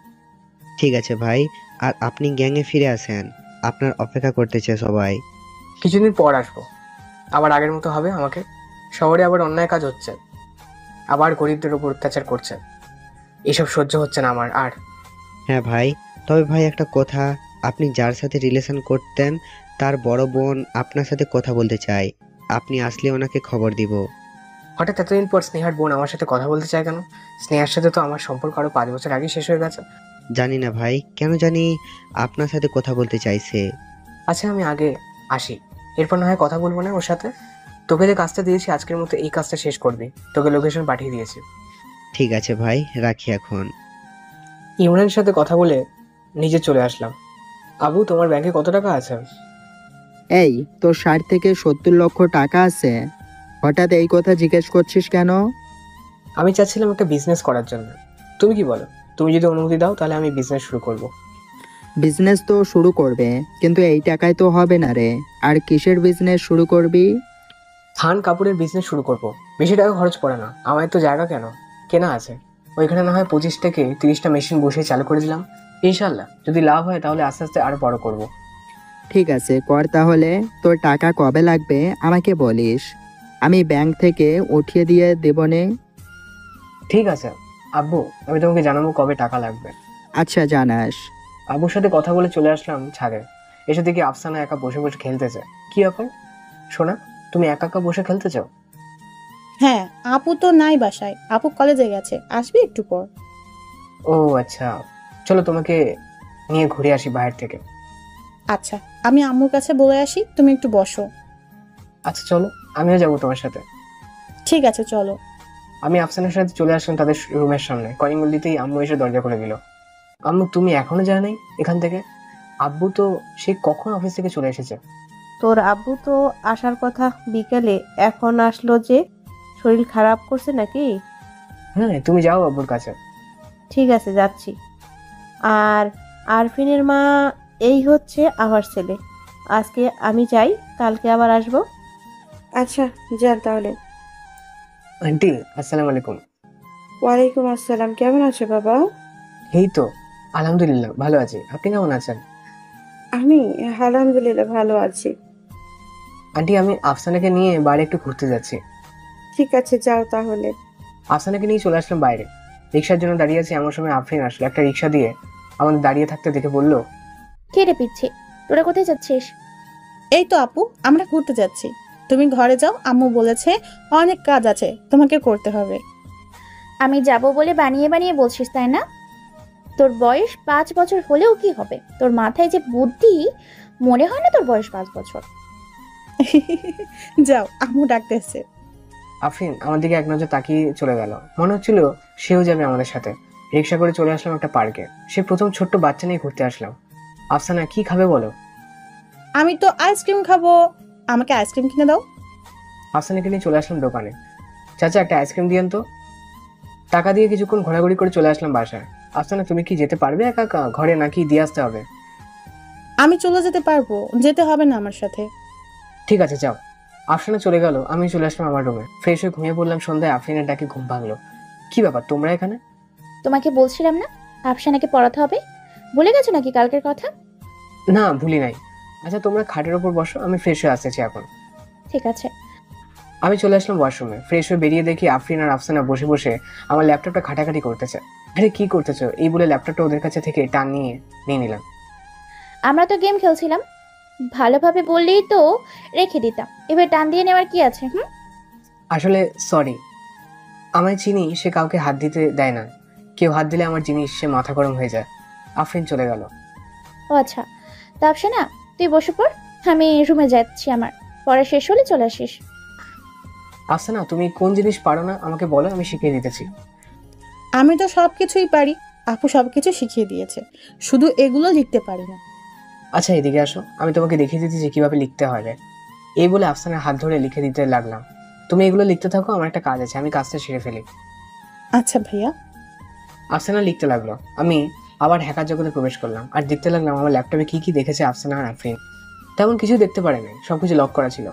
Speaker 12: ঠিক আছে ভাই, আর আপনি গ্যাংয়ে ফিরে আসেন, আপনার অপেক্ষা করতেছে সবাই।
Speaker 1: কিছুদিন পর আসবো, আবার আগের মতো হবে আমাকে। শহরে আবার অন্যায় কাজ হচ্ছে, আবার গরিবদের উপর অত্যাচার করছে। এসব সহ্য হচ্ছে না আমার আর।
Speaker 12: হ্যাঁ ভাই, তবে ভাই একটা কথা, আপনি যার সাথে রিলেশন করতেন তার বড় বোন আপনার সাথে কথা বলতে চায়, আপনি আসলে ওনাকে খবর দিব।
Speaker 1: হঠাৎ এতদিন পর স্নেহার বোন আমার সাথে কথা বলতে চায় কেন? স্নেহার সাথে তো আমার সম্পর্ক আরো 5 বছর আগে শেষ হয়ে গেছে।
Speaker 12: জানি না ভাই, কেন জানি আপনার সাথে কথা বলতে চাইছে।
Speaker 1: আচ্ছা, আমি আগে আসি, এরপর না হয় কথা বলবো না ওর সাথে। তোকে যে কাজটা দিয়েছি আজকের মতো এই কাজটা শেষ করবি, তোকে লোকেশন পাঠিয়ে দিয়েছি।
Speaker 12: ঠিক আছে ভাই, রাখি এখন।
Speaker 1: ইমরানের সাথে কথা বলে নিজে চলে আসলাম। আবু, তোমার ব্যাংকে কত টাকা আছে?
Speaker 7: এই, তোর 60 থেকে 70 লক্ষ টাকা আছে, হঠাৎ এই কথা জিজ্ঞেস করছিস কেন?
Speaker 1: আমি চাচ্ছিলাম একটা বিজনেস করার জন্য। তুমি কি বলো? তুমি যদি অনুমতি দাও তাহলে আমি বিজনেস শুরু করব।
Speaker 7: বিজনেস তো শুরু করবে, কিন্তু এই টাকায় তো হবে না রে। আর কিসের বিজনেস শুরু করবি?
Speaker 1: থান কাপড়ের বিজনেস শুরু করব। বেশি টাকা খরচ পড়ে না, আমার তো জায়গা কেনা আছে। ওইখানে না হয় 25 থেকে 30টা মেশিন বসে চালু করে দিলাম। ইনশাল্লাহ যদি লাভ হয় তাহলে আস্তে আস্তে আরো বড় করব।
Speaker 7: ঠিক আছে, কর তাহলে। তোর টাকা কবে লাগবে আমাকে বলিস, আমি ব্যাংক থেকে উঠিয়ে দিয়ে দেবনে।
Speaker 1: ঠিক আছে আব্বু, আমি তোমাকে জানাবো কবে টাকা লাগবে।
Speaker 7: আচ্ছা, জানাস।
Speaker 1: আব্বুর সাথে কথা বলে চলে আসলাম ছাদে। এসে দেখি আফসানা একা বসে বসে খেলতেছে। কি ব্যাপার সোনা, তুমি একা একা বসে খেলতে চাও?
Speaker 6: হ্যাঁ, আপু তো নাই বাসায়, আপু কলেজে গেছে, আসবে একটু পর।
Speaker 1: ও আচ্ছা, চলো তোমাকে নিয়ে ঘুরে আসি বাইরে থেকে।
Speaker 6: আচ্ছা, আমি আম্মুর কাছে বলে আসি, তুমি একটু বসো।
Speaker 1: আচ্ছা চলো, আমিও যাবো তোমার সাথে।
Speaker 6: ঠিক আছে চলো।
Speaker 1: আমি আফসানের সাথে চলে আসলাম তাদের রুমের সামনে। কলিং বেল দিতেই আম্মু এসে দরজা খুলে দিল। আম্মু তুমি এখনো যাও নাই এখান থেকে? আব্বু তো সে কখন অফিস থেকে চলে এসেছে।
Speaker 4: তোর আব্বু তো আসার কথা বিকেলে, এখন আসলো যে? শরীর খারাপ করছে নাকি?
Speaker 1: হ্যাঁ তুমি যাও আব্বুর কাছে।
Speaker 4: ঠিক আছে, যাচ্ছি। আর আরফিনের মা, এই হচ্ছে আমার ছেলে। আজকে আমি যাই, কালকে আবার আসবো।
Speaker 3: আচ্ছা যান তাহলে।
Speaker 1: আন্টি আসসালামু আলাইকুম।
Speaker 3: ওয়ালাইকুম আসসালাম, কেমন আছো বাবা?
Speaker 1: এই তো আলহামদুলিল্লাহ ভালো আছি, আপনি কেমন আছেন?
Speaker 3: আমি আলহামদুলিল্লাহ ভালো আছি।
Speaker 1: আন্টি আমি আফসানাকে নিয়ে বাইরে একটু ঘুরতে যাচ্ছি।
Speaker 3: ঠিক আছে যাও তাহলে।
Speaker 1: আফসানাকে নিয়ে চলে আসলাম বাইরে, রিক্সার জন্য দাঁড়িয়ে আছি, এমন সময় আফরিন আসলো। একটা রিক্সা দিয়ে আমাদের দাঁড়িয়ে থাকতে দেখে বলল,
Speaker 2: কে রে পিচ্ছি, তোরা কোথায় যাচ্ছিস?
Speaker 6: এই তো আপু, আমরা ঘুরতে যাচ্ছি। তুমি ঘরে যাও, আম্মু বলেছে অনেক কাজ আছে তোমাকে করতে হবে।
Speaker 2: আমি যাব বলে বানিয়ে বানিয়ে বলছিস তাই না? তোর বয়স 5 বছর হলেও কি হবে, তোর মাথায় যে বুদ্ধি, মনে হয় না তোর বয়স 5 বছর।
Speaker 6: যাও, আম্মু ডাকতেছে।
Speaker 1: আফরিন আমার দিকে এক নজর তাকিয়ে চলে গেল, মনে হচ্ছিল সেও যাবে আমাদের সাথে। রিক্সা করে চলে আসলাম একটা পার্কে। সে প্রথম ছোট্ট বাচ্চা নিয়ে ঘুরতে আসলাম। আফসানা কি খাবে বলো?
Speaker 6: আমি তো আইসক্রিম খাবো, আমাকে আইসক্রিম কিনে দাও।
Speaker 1: আফসানাকে নিয়ে চলে আসলাম দোকানে। চাচা একটা আইসক্রিম দিয়েন তো। টাকা দিয়ে কিছুক্ষণ ঘোরাঘুরি করে চলে আসলাম বাসায়। আফসানা তুমি কি যেতে পারবে একা একা ঘরে, নাকি দিয়ে আসতে হবে?
Speaker 6: আমি চলে যেতে পারবো, যেতে হবে না আমার সাথে।
Speaker 1: ঠিক আছে যাও। আফসানা চলে গেল, আমি চলে আসলাম আমার রুমে। ফ্রেশ হয়ে ঘুমিয়ে পড়লাম। সন্ধ্যায় আফরিনের ডাকে ঘুম ভাঙলো। কি ব্যাপার তোমরা এখানে?
Speaker 2: তোমাকে বলছিলাম না আফসানাকে পড়াতে হবে, ভুলে গেছো নাকি কালকের কথা?
Speaker 1: না ভুলি নাই। আচ্ছা তোমরা খাটের ওপর বসো, আমি ফ্রেশ হয়ে আসতেছি এখন।
Speaker 2: ঠিক আছে।
Speaker 1: আমি চলে আসলাম ওয়াশরুমে। ফ্রেশ হয়ে বেরিয়ে দেখি আফরিন আর আফসানা বসে বসে আমার ল্যাপটপটা ঘাটাঘাটি করতেছে। আরে কি করতেছো? এই বলে ল্যাপটপটা ওদের কাছে থেকে টান নিয়ে নিলাম।
Speaker 2: আমরা তো গেম খেলছিলাম, ভালোভাবে বললেই তো রেখে দিতাম, এবার টান দিয়ে নেওয়ার কি আছে?
Speaker 1: আসলে সরি, আমায় চিনি সে কাউকে হাত দিতে দেয় না, কেউ হাত দিলে আমার জিনিস সে মাথা গরম হয়ে যায়। আফরিন চলে গেল।
Speaker 2: ও আচ্ছা, তা আফসানা তুই বসে পড়, আমি রুমে যাচ্ছি, আমার পড়া শেষ হলে চলে আসিস।
Speaker 1: আফসানা তুমি কোন জিনিস পারো না আমাকে বলো, আমি শিখিয়ে দিতেছি।
Speaker 6: আমি তো সবকিছুই পারি, আপু সবকিছু শিখিয়ে দিয়েছে, শুধু এগুলো লিখতে পারি না।
Speaker 1: আচ্ছা এদিকে আসো, আমি তোমাকে দেখিয়ে দিতেছি কিভাবে লিখতে হবে। এই বলে আফসানার হাত ধরে লিখে দিতে লাগলাম। তুমি এগুলো লিখতে থাকো, আমার একটা কাজ আছে, আমি কাজটা সেরে ফেলি।
Speaker 6: আচ্ছা ভাইয়া।
Speaker 1: আফসানা লিখতে লাগলো। আমি আবার হ্যাকার জগতে প্রবেশ করলাম আর দেখতে লাগলাম আমার ল্যাপটপে কি কি দেখেছে আফসানা আর আফরিন। তেমন কিছু দেখতে পারেনি, সবকিছু লক করা ছিল।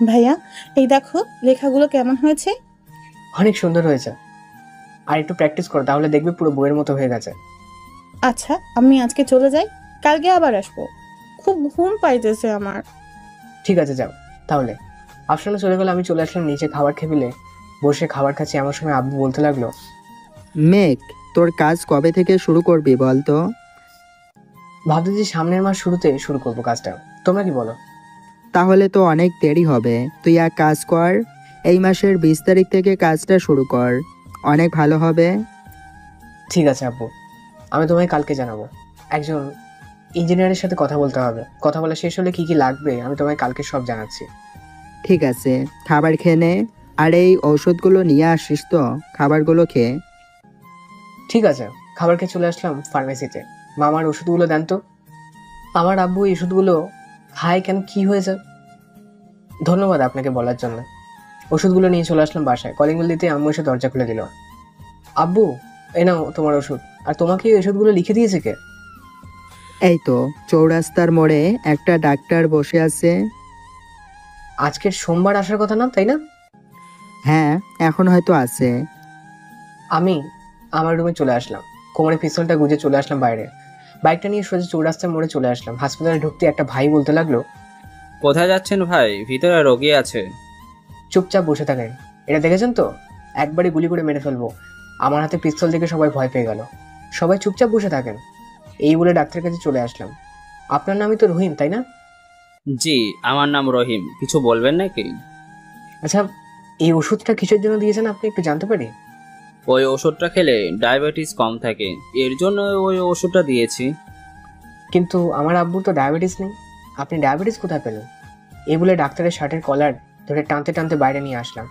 Speaker 6: ভাইয়া এই দেখো লেখাগুলো কেমন হয়েছে।
Speaker 1: অনেক সুন্দর হয়েছে, আর একটু প্র্যাকটিস করো, তাহলে দেখবে পুরো বইয়ের মতো হয়ে গেছে।
Speaker 6: আচ্ছা আমি আজকে চলে যাই, কালকে আবার আসবো, খুব ঘুম পাইতেছে আমার।
Speaker 1: ঠিক আছে যাও তাহলে। আফসানা চলে গেল, আমি চলে আসলাম নিচে খাবার টেবিলে বসে খাবার খাচ্ছি। এমন সময় আব্বু বলতে লাগলো,
Speaker 7: মেঘ, তোর কাজ কবে থেকে শুরু করবি বল তো?
Speaker 1: ভাবতেছি সামনের মাস শুরুতে শুরু করবো কাজটা, তোমরা কি বলো?
Speaker 7: তাহলে তো অনেক দেরি হবে। তুই এক কাজ কর, এই মাসের 20 তারিখ থেকে কাজটা শুরু কর, অনেক ভালো হবে।
Speaker 1: ঠিক আছে আব্বু, আমি তোমায় কালকে জানাবো। একজন ইঞ্জিনিয়ারের সাথে কথা বলতে হবে, কথা বলা শেষ হলে কি কি লাগবে আমি তোমায় কালকে সব জানাচ্ছি।
Speaker 7: ঠিক আছে, খাবার খেয়ে নে, আর এই ঔষধগুলো নিয়ে আসিস তো, খাবারগুলো খেয়ে।
Speaker 1: ঠিক আছে, খাবার খেয়ে চলে আসলাম ফার্মেসিতে। মামার ওষুধগুলো দেন তো। আমার আব্বু এই ওষুধগুলো খায় কেন, কি হয়েছে? ধন্যবাদ আপনাকে বলার জন্য। ওষুধগুলো নিয়ে চলে আসলাম বাসায়। কলিং বেল দিতে আম্মু এসে দরজা খুলে দিল। আব্বু এ নাও তোমার ওষুধ। আর তোমাকে এই ওষুধগুলো লিখে দিয়েছে কে?
Speaker 7: এই তো চৌরাস্তার মোড়ে একটা ডাক্তার বসে আছে।
Speaker 1: আজকের সোমবার আসার কথা না, তাই না?
Speaker 7: হ্যাঁ এখন হয়তো আছে।
Speaker 1: আমি আমার রুমে চলে আসলাম, কোমরে পিস্তলটা গুজে চলে আসলাম বাইরে। বাইকটা নিয়ে সোজা চৌরাস্তার মোড়ে চলে আসলাম। হাসপাতালে ঢুকতে একটা ভাই বলতে লাগলো,
Speaker 13: কোথায় যাচ্ছেন ভাই? ভিতরে রোগী আছে।
Speaker 1: চুপচাপ বসে থাকেন, এটা দেখেছেন তো, একবারই গুলি করে মেরে ফেলবো। আমার হাতে পিস্তল দেখে সবাই ভয় পেয়ে গেল। সবাই চুপচাপ বসে থাকেন, এই বলে ডাক্তারের কাছে চলে আসলাম। আপনার নামই তো রহিম, তাই না?
Speaker 13: জি আমার নাম রহিম, কিছু বলবেন নাকি?
Speaker 1: আচ্ছা এই ওষুধটা কিসের জন্য দিয়েছেন আপনি একটু জানতে পারি?
Speaker 13: ওই ওষুধটা খেলে ডায়াবেটিস কম থাকে, এর জন্য ওই ওষুধটা দিয়েছি।
Speaker 1: কিন্তু আমার আব্বুর তো ডায়াবেটিস নেই, আপনি ডায়াবেটিস কোথায় পেলেন? এই বলে ডাক্তারের শার্টের কলার ধরে টানতে টানতে বাইরে নিয়ে আসলাম।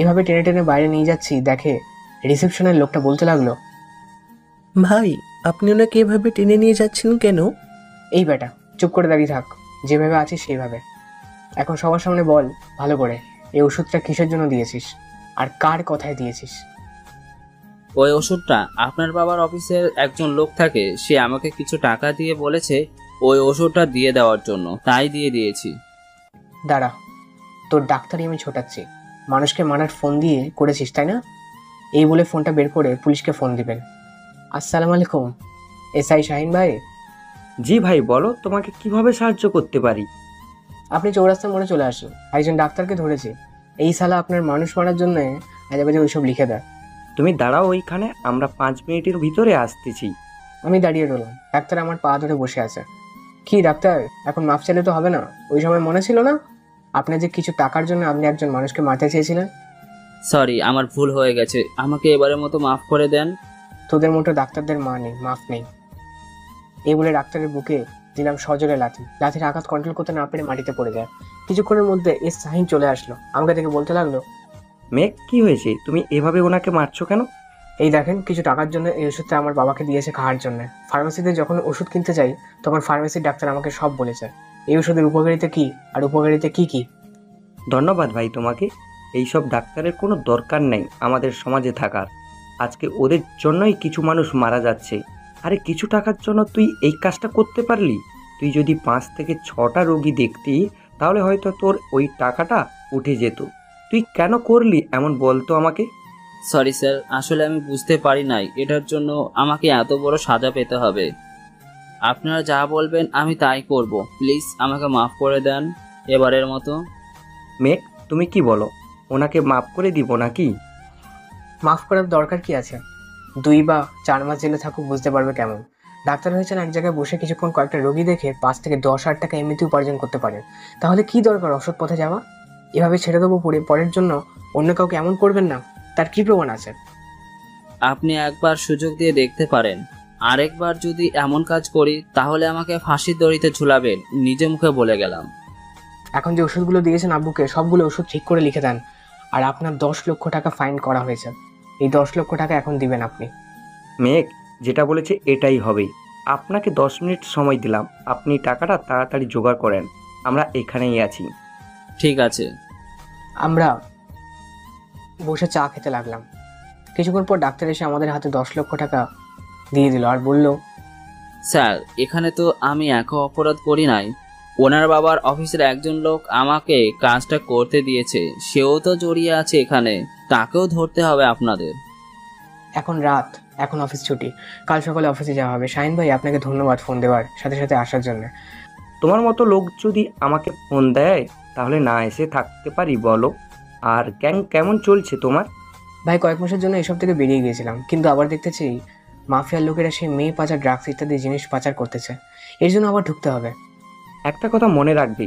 Speaker 1: এভাবে টেনে টেনে বাইরে নিয়ে যাচ্ছি, দেখে রিসেপশনের লোকটা বলতে লাগলো,
Speaker 10: ভাই আপনি ওনাকে এভাবে টেনে নিয়ে যাচ্ছেন কেন?
Speaker 1: এই বেটা, চুপ করে দাঁড়িয়ে থাক। যেভাবে আছিস সেইভাবে। এখন সবার সামনে বল ভালো করে, এই ওষুধটা কিসের জন্য দিয়েছিস আর কার কথায় দিয়েছিস?
Speaker 13: ওই ওষুধটা আপনার বাবার অফিসের একজন লোক থাকে, সে আমাকে কিছু টাকা দিয়ে বলেছে ওই ওষুধটা দিয়ে দেওয়ার জন্য, তাই দিয়ে দিয়েছি।
Speaker 1: দাঁড়া, তোর ডাক্তারি আমি ছোটাচ্ছি। মানুষকে মারার ফোন দিয়ে করেছিস তাই না? এই বলে ফোনটা বের করে পুলিশকে ফোন দিবেন। আসসালামু আলাইকুম, এসআই শাহিন ভাই।
Speaker 14: জি ভাই, বলো তোমাকে কিভাবে সাহায্য করতে পারি?
Speaker 1: আপনি চৌরাস্তার মোড়ে চলে আসুন, একজন ডাক্তারকে ধরেছি। এই সালা আপনার মানুষ মারার জন্য আজে বাজে ওইসব লিখে দেয়।
Speaker 14: তুমি দাঁড়াও ওইখানে, আমরা 5 মিনিটের ভিতরে আসতেছি।
Speaker 1: আমি দাঁড়িয়ে রইলাম, ডাক্তার আমার পা ধরে বসে আছে। কি ডাক্তার, এখন মাফ চাইলে তো হবে না? ওই সময় মনে ছিল না আপনার যে কিছু টাকার জন্য আপনি একজন মানুষকে মারতে চেয়েছিলেন?
Speaker 13: সরি, আমার ভুল হয়ে গেছে, আমাকে এবারের মতো মাফ করে দেন।
Speaker 1: তোদের মতো ডাক্তারদের মা নেই, মাফ নেই। এই বলে ডাক্তারের বুকে দিলাম সজোরে লাথি। লাথির আঘাত কন্ট্রোল করতে না পেরে মাটিতে পড়ে যায়। কিছুক্ষণের মধ্যে এস শাহিন চলে আসলো, আমাকে দেখে বলতে লাগলো,
Speaker 14: মেঘ কি হয়েছে, তুমি এভাবে ওনাকে মারছো কেন?
Speaker 1: এই দেখেন, কিছু টাকার জন্য এই ওষুধটা আমার বাবাকে দিয়েছে খাওয়ার জন্য। ফার্মেসিতে যখন ওষুধ কিনতে যাই তখন ফার্মেসির ডাক্তার আমাকে সব বলেছে এই ওষুধের উপকারিতা কি আর উপকারিতা কি কি।
Speaker 14: ধন্যবাদ ভাই তোমাকে। এইসব ডাক্তারের কোনো দরকার নেই আমাদের সমাজে থাকার। আজকে ওদের জন্যই কিছু মানুষ মারা যাচ্ছে। আরে কিছু টাকার জন্য তুই এই কাজটা করতে পারলি? তুই যদি 5 থেকে 6টা রোগী দেখতি তাহলে হয়তো তোর ওই টাকাটা উঠে যেত। তুই কেন করলি এমন বলতো আমাকে?
Speaker 13: সরি স্যার, আসলে আমি বুঝতে পারি নাই এটার জন্য আমাকে এত বড় সাজা পেতে হবে। আপনারা যা বলবেন আমি তাই করব, প্লিজ আমাকে মাফ করে দেন এবারের মতো।
Speaker 14: মেঘ তুমি কি বলো, ওনাকে মাফ করে দিব নাকি?
Speaker 1: মাফ করার দরকার কি আছে? 2 বা 4 মাস জেলে থাকুক, বুঝতে পারবে কেমন। ডাক্তার হয়েছেন এক জায়গায় বসে কিছুক্ষণ কয়েকটা রোগী দেখে 5 থেকে 10,000 টাকা এমনিতে উপার্জন করতে পারেন। তাহলে কি দরকার অসৎ পথে যাওয়া? এভাবে ছেড়ে দেবো পরের জন্য অন্য কাউকে এমন করবেন না, তার কি প্রমাণ আছে?
Speaker 13: আপনি একবার সুযোগ দিয়ে দেখতে পারেন, আরেকবার যদি এমন কাজ করি তাহলে আমাকে ফাঁসির দড়িতে ঝুলাবেন, নিজে মুখে বলে গেলাম।
Speaker 1: এখন যে ওষুধগুলো দিয়েছেন আব্বুকে, সবগুলো ওষুধ ঠিক করে লিখে দেন। আর আপনার 10 লক্ষ টাকা ফাইন করা হয়েছে, এই 10 লক্ষ টাকা এখন দিবেন আপনি।
Speaker 14: মেঘ যেটা বলেছে এটাই হবে। আপনাকে 10 মিনিট সময় দিলাম, আপনি টাকাটা তাড়াতাড়ি জোগাড় করেন। আমরা এখানেই আছি।
Speaker 13: ঠিক আছে।
Speaker 1: আমরা বসে চা খেতে লাগলাম। কিছুক্ষণ পর ডাক্তার এসে আমাদের হাতে 10 লক্ষ টাকা দিয়ে দিল আর বলল,
Speaker 13: স্যার এখানে তো আমি একা অপরাধ করি নাই, ওনার বাবার অফিসের একজন লোক আমাকে কাজটা করতে দিয়েছে, সেও তো জড়িয়ে আছে এখানে, তাকেও ধরতে হবে আপনাদের।
Speaker 1: এখন রাত, এখন অফিস ছুটি, কাল সকালে অফিসে যাওয়া হবে। শাহিন ভাই আপনাকে ধন্যবাদ ফোন দেওয়ার সাথে সাথে আসার জন্য।
Speaker 14: তোমার মতো লোক যদি আমাকে ফোন দেয় তাহলে না এসে থাকতে পারি বলো? আর গ্যাং কেমন চলছে তোমার?
Speaker 1: ভাই কয়েক মাসের জন্য এসব থেকে বেরিয়ে গিয়েছিলাম, কিন্তু আবার দেখতেছি মাফিয়ার লোকেরা সেই মেয়ে পাচার, ড্রাগস ইত্যাদি জিনিস পাচার করতেছে। এর জন্য আবার ঢুকতে হবে।
Speaker 14: একটা কথা মনে রাখবে,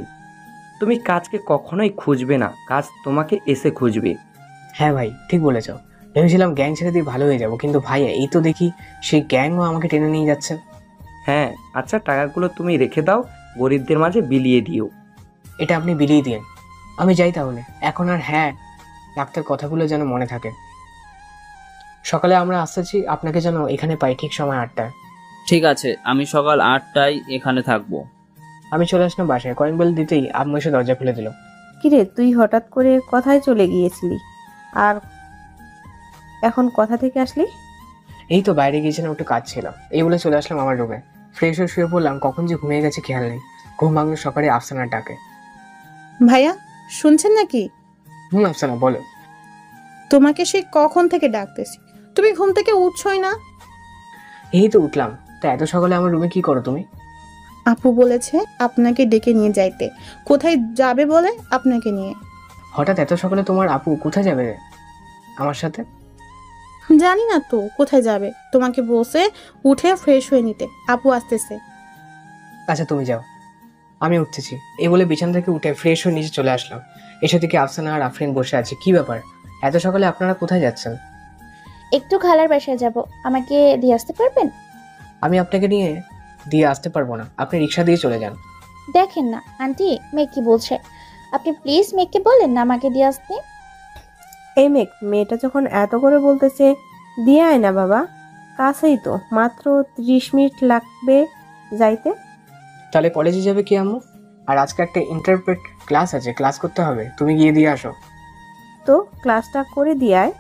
Speaker 14: তুমি কাজকে কখনোই খুঁজবে না, কাজ তোমাকে এসে খুঁজবে।
Speaker 1: হ্যাঁ ভাই ঠিক বলেছ, ভেবেছিলাম গ্যাং ছেড়ে দিয়ে ভালো হয়ে যাব, কিন্তু ভাই এই তো দেখি সেই গ্যাংও আমাকে টেনে নিয়ে যাচ্ছে।
Speaker 14: হ্যাঁ আচ্ছা, টাকাগুলো তুমি রেখে দাও, গরিবদের মাঝে বিলিয়ে দিও।
Speaker 1: এটা আপনি বিলিয়ে দিন, আমি যাই তাহলে এখন। আর হ্যাঁ, ডাক্তার কথাগুলো যেন মনে থাকে। সকালে আমরা আসতেছি, আপনাকে যেন এখানে পাই ঠিক সময় 8টায়।
Speaker 13: ঠিক আছে, আমি সকাল 8টায় এখানে থাকবো।
Speaker 1: আমি চলে আসলাম বাসায়, কয়েন বেল দিতেই আম্মু এসে দরজা খুলে দিল।
Speaker 4: কিরে, তুই হঠাৎ করে কোথায় চলে গিয়েছিলি আর এখন কথা থেকে আসলি?
Speaker 1: এই তো বাইরে গিয়েছিলাম, একটু কাজ ছিল, এই বলে চলে আসলাম আমার রুমে। ফ্রেশ হয়ে শুয়ে পড়লাম, কখন যে ঘুমিয়ে গেছে খেয়াল নেই। ঘুম ভাঙলো সকালে আফসানার ডাকে।
Speaker 6: ভাইয়া শুনছেন নাকি?
Speaker 1: আফসানা বলো।
Speaker 6: তোমাকে সেই কখন থেকে ডাকতেছি, তুমি ঘুম থেকে উঠছই না।
Speaker 1: এই তো উঠলাম, তা এত সকালে আমার রুমে কি করো তুমি?
Speaker 6: আপু বলেছে আপনাকে ডেকে নিয়ে যাইতে, কোথায় যাবে বলে আপনাকে নিয়ে।
Speaker 1: হঠাৎ এত সকালে তোমার আপু কোথায় যাবে আমার সাথে?
Speaker 6: জানি না তো কোথায় যাবে, তোমাকে বসে উঠে ফ্রেশ হয়ে নিতে, আপু আসতেছে।
Speaker 1: আচ্ছা তুমি যাও, আমি উঠতেছি। এই বলে বিছানা থেকে উঠে ফ্রেশ হয়ে নিচে চলে আসলাম। এসে থেকে আফসানা আর আফরিন বসে আছে। কি ব্যাপার, এত সকালে আপনারা কোথায় যাচ্ছেন?
Speaker 2: একটু খালার বাসায় যাব, আমাকে দিয়ে আসতে পারবেন?
Speaker 1: আমি আপনাকে নিয়ে দিয়ে আসতে পারবো না, আপনি রিক্সা দিয়ে চলে যান।
Speaker 2: দেখেন না আন্টি মেয়ে কি বলছে, আপনি প্লিজ মেয়েকে বলেন না আমাকে দিয়ে আসতে।
Speaker 4: এই মেয়েটা যখন এত করে বলতেছে দিয়ে আয় না বাবা। কাছেই তো, মাত্র 30 মিনিট লাগবে যাইতে।
Speaker 1: তাহলে কলেজে যাবে কি আম্মু? আর আজকে একটা ইন্টারপ্রেট ক্লাস আছে, ক্লাস করতে হবে, তুমি গিয়ে দিয়ে আসো।
Speaker 4: তো ক্লাসটা করে দিয়ায়।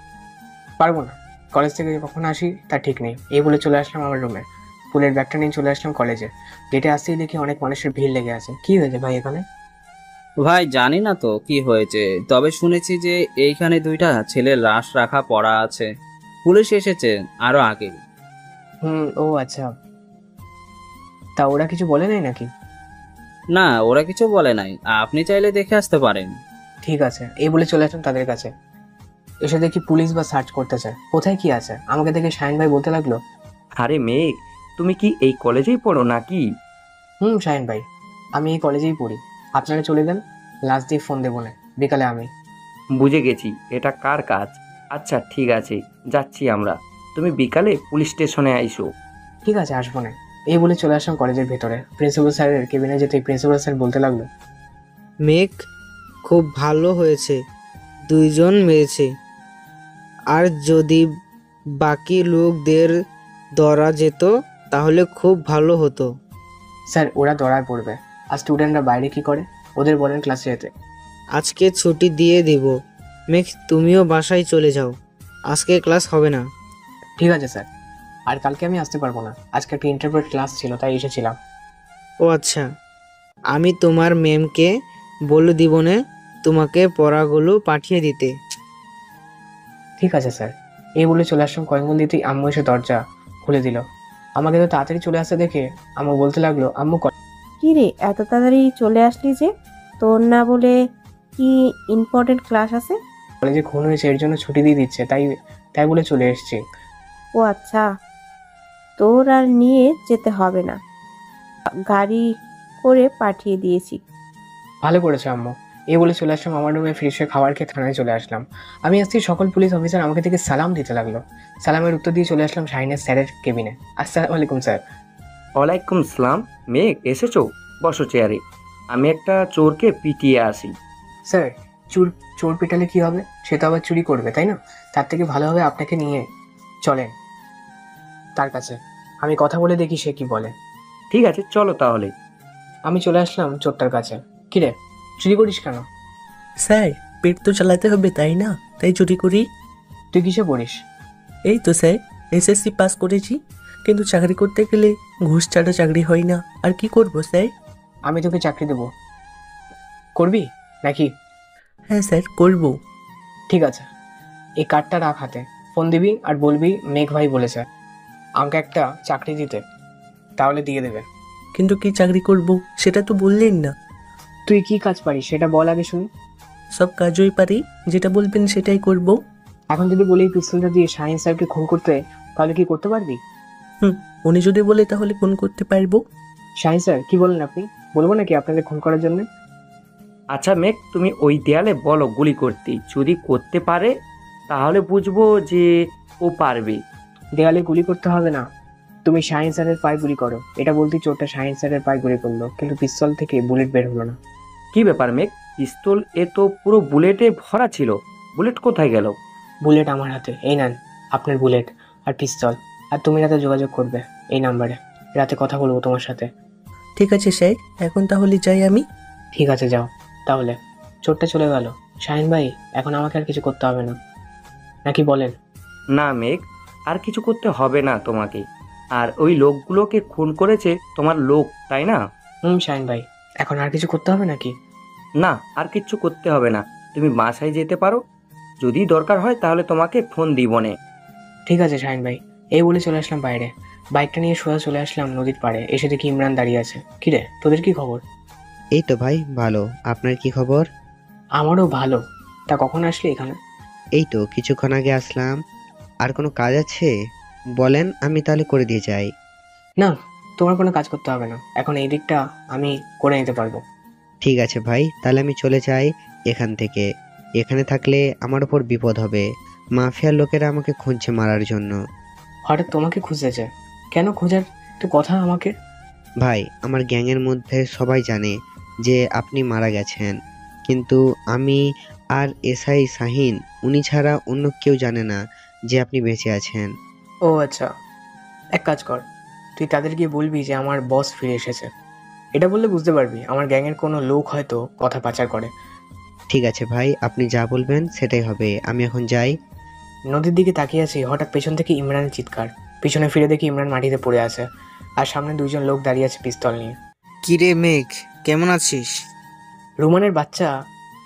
Speaker 1: পারবো না, কলেজ থেকে কখন আসি তার ঠিক নেই। এই বলে চলে আসলাম আমার রুমে, ফুলের ব্যাগটা নিয়ে চলে আসলাম কলেজে। গেটে আসতেই দেখি অনেক মানুষের ভিড় লেগে আছে। কি হয়েছে ভাই এখানে?
Speaker 13: ভাই জানি না তো কি হয়েছে, তবে শুনেছি যে এইখানে 2টা ছেলের লাশ রাখা পড়া আছে। পুলিশ এসেছে আরো আগে।
Speaker 1: ও আচ্ছা, তা ওরা কিছু বলে নাই নাকি?
Speaker 13: না, ওরা কিছু বলে নাই, আপনি চাইলে দেখে আসতে পারেন।
Speaker 1: ঠিক আছে, এই বলে চলে আসলাম তাদের কাছে। এসে দেখি পুলিশ বা সার্চ করতেছে। কোথায় কি আছে আমাকে দেখে শাহিন ভাই বলতে লাগলো,
Speaker 14: আরে মেঘ, তুমি কি এই কলেজেই পড়ো নাকি?
Speaker 1: শাহিন ভাই, আমি এই কলেজেই পড়ি। আপনারা চলে যান, লাস্ট দিয়ে ফোন দেবো না, বিকালে আমি।
Speaker 14: বুঝে গেছি এটা কার কাজ। আচ্ছা ঠিক আছে, যাচ্ছি আমরা। তুমি বিকালে পুলিশ স্টেশনে আইসো।
Speaker 1: ঠিক আছে, আসবো না। এই বলে চলে আসলাম কলেজের ভেতরে। প্রিন্সিপাল স্যারের কেবিনে যেতে প্রিন্সিপাল স্যার বলতে লাগলো,
Speaker 9: মেঘ, খুব ভালো হয়েছে, 2 জন মেরেছে। আর যদি বাকি লোকদের ধরা যেত তাহলে খুব ভালো হতো।
Speaker 1: স্যার ওরা ধরায় পড়বে। আর স্টুডেন্টরা বাইরে কি করে? ওদের বলেন ক্লাসে যেতে।
Speaker 9: আজকে ছুটি দিয়ে দিব। মেঘ, তুমিও বাসায় চলে যাও, আজকে ক্লাস হবে না।
Speaker 1: ঠিক আছে স্যার, আর কালকে আমি আসতে পারবো না, আজকে একটা ইন্টারপ্রেট ক্লাস ছিল তাই এসেছিলাম।
Speaker 9: ও আচ্ছা, আমি তোমার ম্যামকে বলে দিব না তোমাকে পড়াগুলো পাঠিয়ে দিতে।
Speaker 1: ঠিক আছে স্যার। এই বলে চলে আসলাম। কয়েকদিন দিতেই আম্মু এসে দরজা খুলে দিল। আমাকে তো তাড়াতাড়ি চলে আসতে দেখে আম্মু বলতে লাগলো, আম্মু
Speaker 4: কি রে, এত তাড়াতাড়ি চলে আসলি যে? তোর না বলে কি ইম্পর্টেন্ট ক্লাস আছে?
Speaker 1: কলেজে খুন হয়েছে, এর জন্য ছুটি দিয়ে দিচ্ছে, তাই তাই বলে চলে এসেছি।
Speaker 4: ও আচ্ছা, তোর আর নিয়ে যেতে হবে না, গাড়ি করে পাঠিয়ে দিয়েছি।
Speaker 1: ভালো করেছে আম্মু। এই বলে চলে আসলাম আমার রুমে, ফ্রেশ হয়ে খাবার খেয়ে থানায় চলে আসলাম। আমি আসছি, সকল পুলিশ অফিসার আমাকে থেকে সালাম দিতে লাগলো। সালামের উত্তর দিয়ে চলে আসলাম শাহিনের স্যারের কেবিনে। আসসালামু আলাইকুম স্যার।
Speaker 14: ওয়ালাইকুম সালাম। মেঘ, এসেছো? বসো চেয়ারে। আমি একটা চোরকে পিটিয়ে আসি।
Speaker 1: স্যার, চোর পেটালে কি হবে? সে তো আবার চুরি করবে, তাই না? তার থেকে ভালো হবে আপনাকে নিয়ে চলেন তার কাছে, আমি কথা বলে দেখি সে কি বলে।
Speaker 14: ঠিক আছে, চলো তাহলে।
Speaker 1: আমি চলে আসলাম চোরটার কাছে। কিরে, চুরি করিস কেন?
Speaker 10: স্যার, পেট তো চালাতে হবে তাই না, তাই চুরি করি।
Speaker 1: তুই কিসে পড়িস?
Speaker 10: এই তো স্যার, এসএসসি পাস করেছি, কিন্তু চাকরি করতে গেলে ঘুষ ছাড়া চাকরি হয় না। আর কি করব স্যার?
Speaker 1: আমি তোকে চাকরি দেবো, করবি নাকি?
Speaker 10: হ্যাঁ স্যার, করব।
Speaker 1: ঠিক আছে, এই কার্ডটা রাখ হাতে, ফোন দিবি আর বলবি মেঘ ভাই বলেছে আমাকে একটা চাকরি দিতে, তাহলে দিয়ে দেবে।
Speaker 10: কিন্তু কি চাকরি করব সেটা তো বললেন না।
Speaker 1: তুই কি কাজ পারিস সেটা বল আগে শুনি।
Speaker 10: সব কাজই পারি, যেটা বলবেন সেটাই করব।
Speaker 1: এখন যদি বলি পিস্তলটা দিয়ে শাহিন স্যারকে খুন করতে, তাহলে কি করতে পারবি?
Speaker 10: উনি যদি বলে তাহলে ফোন করতে পারবো।
Speaker 1: শাহিন স্যার কি বলেন আপনি? বলবো নাকি আপনাদের খুন করার জন্য?
Speaker 14: আচ্ছা মেঘ, তুমি ওই দেয়ালে বলো গুলি করতে, যদি করতে পারে তাহলে বুঝবো যে ও পারবে।
Speaker 1: দেয়ালে গুলি করতে হবে না, তুমি শাহিন স্যারের পায়ে গুলি করো। এটা বলতেই চোরটা শাহিন স্যারের পায়ে গুলি করলো, কিন্তু পিস্তল থেকে বুলেট বের হলো না।
Speaker 14: কি ব্যাপার মেঘ, পিস্তল এ তো পুরো বুলেটে ভরা ছিল, বুলেট কোথায় গেল?
Speaker 1: বুলেট আমার হাতে, এই নেন আপনার বুলেট আর পিস্তল। আর তুমি রাতে যোগাযোগ করবে এই নাম্বারে, রাতে কথা বলবো তোমার সাথে।
Speaker 10: ঠিক আছে স্যার, এখন তাহলে যাই আমি।
Speaker 1: ঠিক আছে, যাও তাহলে। চোরটা চলে গেল। শাহিন ভাই, এখন আমাকে আর কিছু করতে হবে না, নাকি বলেন?
Speaker 14: না মেঘ, আর কিছু করতে হবে না তোমাকে। আর ওই লোকগুলোকে খুন করেছে তোমার লোক, তাই না?
Speaker 1: শাহিন ভাই, এখন আর কিছু করতে হবে নাকি?
Speaker 14: না, আর কিচ্ছু করতে হবে না, তুমি বাসায় যেতে পারো। যদি দরকার হয় তাহলে তোমাকে ফোন দিব নে।
Speaker 1: ঠিক আছে শাহিন ভাই। এই বলে চলে আসলাম বাইরে, বাইকটা নিয়ে সোজা চলে আসলাম নদীর পাড়ে। এসে দেখি ইমরান দাঁড়িয়ে আছে। কিরে, তোদের কি খবর?
Speaker 12: এই তো ভাই ভালো, আপনার কি খবর?
Speaker 1: আমারও ভালো। তা কখন আসলি এখানে?
Speaker 12: এই তো কিছুক্ষণ আগে আসলাম। আর কোনো কাজ আছে বলেন, আমি তাহলে করে দিয়ে যাই।
Speaker 1: না, তোমার কোনো কাজ করতে হবে না, এখন এই দিকটা আমি করে নিতে পারবো।
Speaker 12: ঠিক আছে ভাই, তাহলে আমি চলে যাই এখান থেকে। এখানে থাকলে আমার উপর বিপদ হবে, মাফিয়ার লোকেরা আমাকে খুঁজছে মারার জন্য।
Speaker 1: হঠাৎ তোমাকে খুঁজেছে কেন? খোঁজার তো কথা আমাকে।
Speaker 12: ভাই, আমার গ্যাংয়ের মধ্যে সবাই জানে যে আপনি মারা গেছেন, কিন্তু আমি আর এসআই শাহিন উনি ছাড়া অন্য কেউ জানে না যে আপনি বেঁচে আছেন।
Speaker 1: ও আচ্ছা, এক কাজ কর, তুই তাদের গিয়ে বলবি যে আমার বস ফিরে এসেছে। এটা বললে বুঝতে পারবি আমার গ্যাংয়ের কোনো লোক হয়তো কথা পাচার করে।
Speaker 12: ঠিক আছে ভাই, আপনি যা বলবেন সেটাই হবে। আমি এখন যাই।
Speaker 1: নদীর দিকে তাকিয়ে আছি, হঠাৎ পেছন থেকে ইমরানের চিৎকার। পিছনে ফিরে দেখি ইমরান মাটিতে পড়ে আছে, আর সামনে দুইজন লোক দাঁড়িয়ে আছে পিস্তল নিয়ে।
Speaker 9: কিরে মেঘ, কেমন আছিস?
Speaker 1: রোমানের বাচ্চা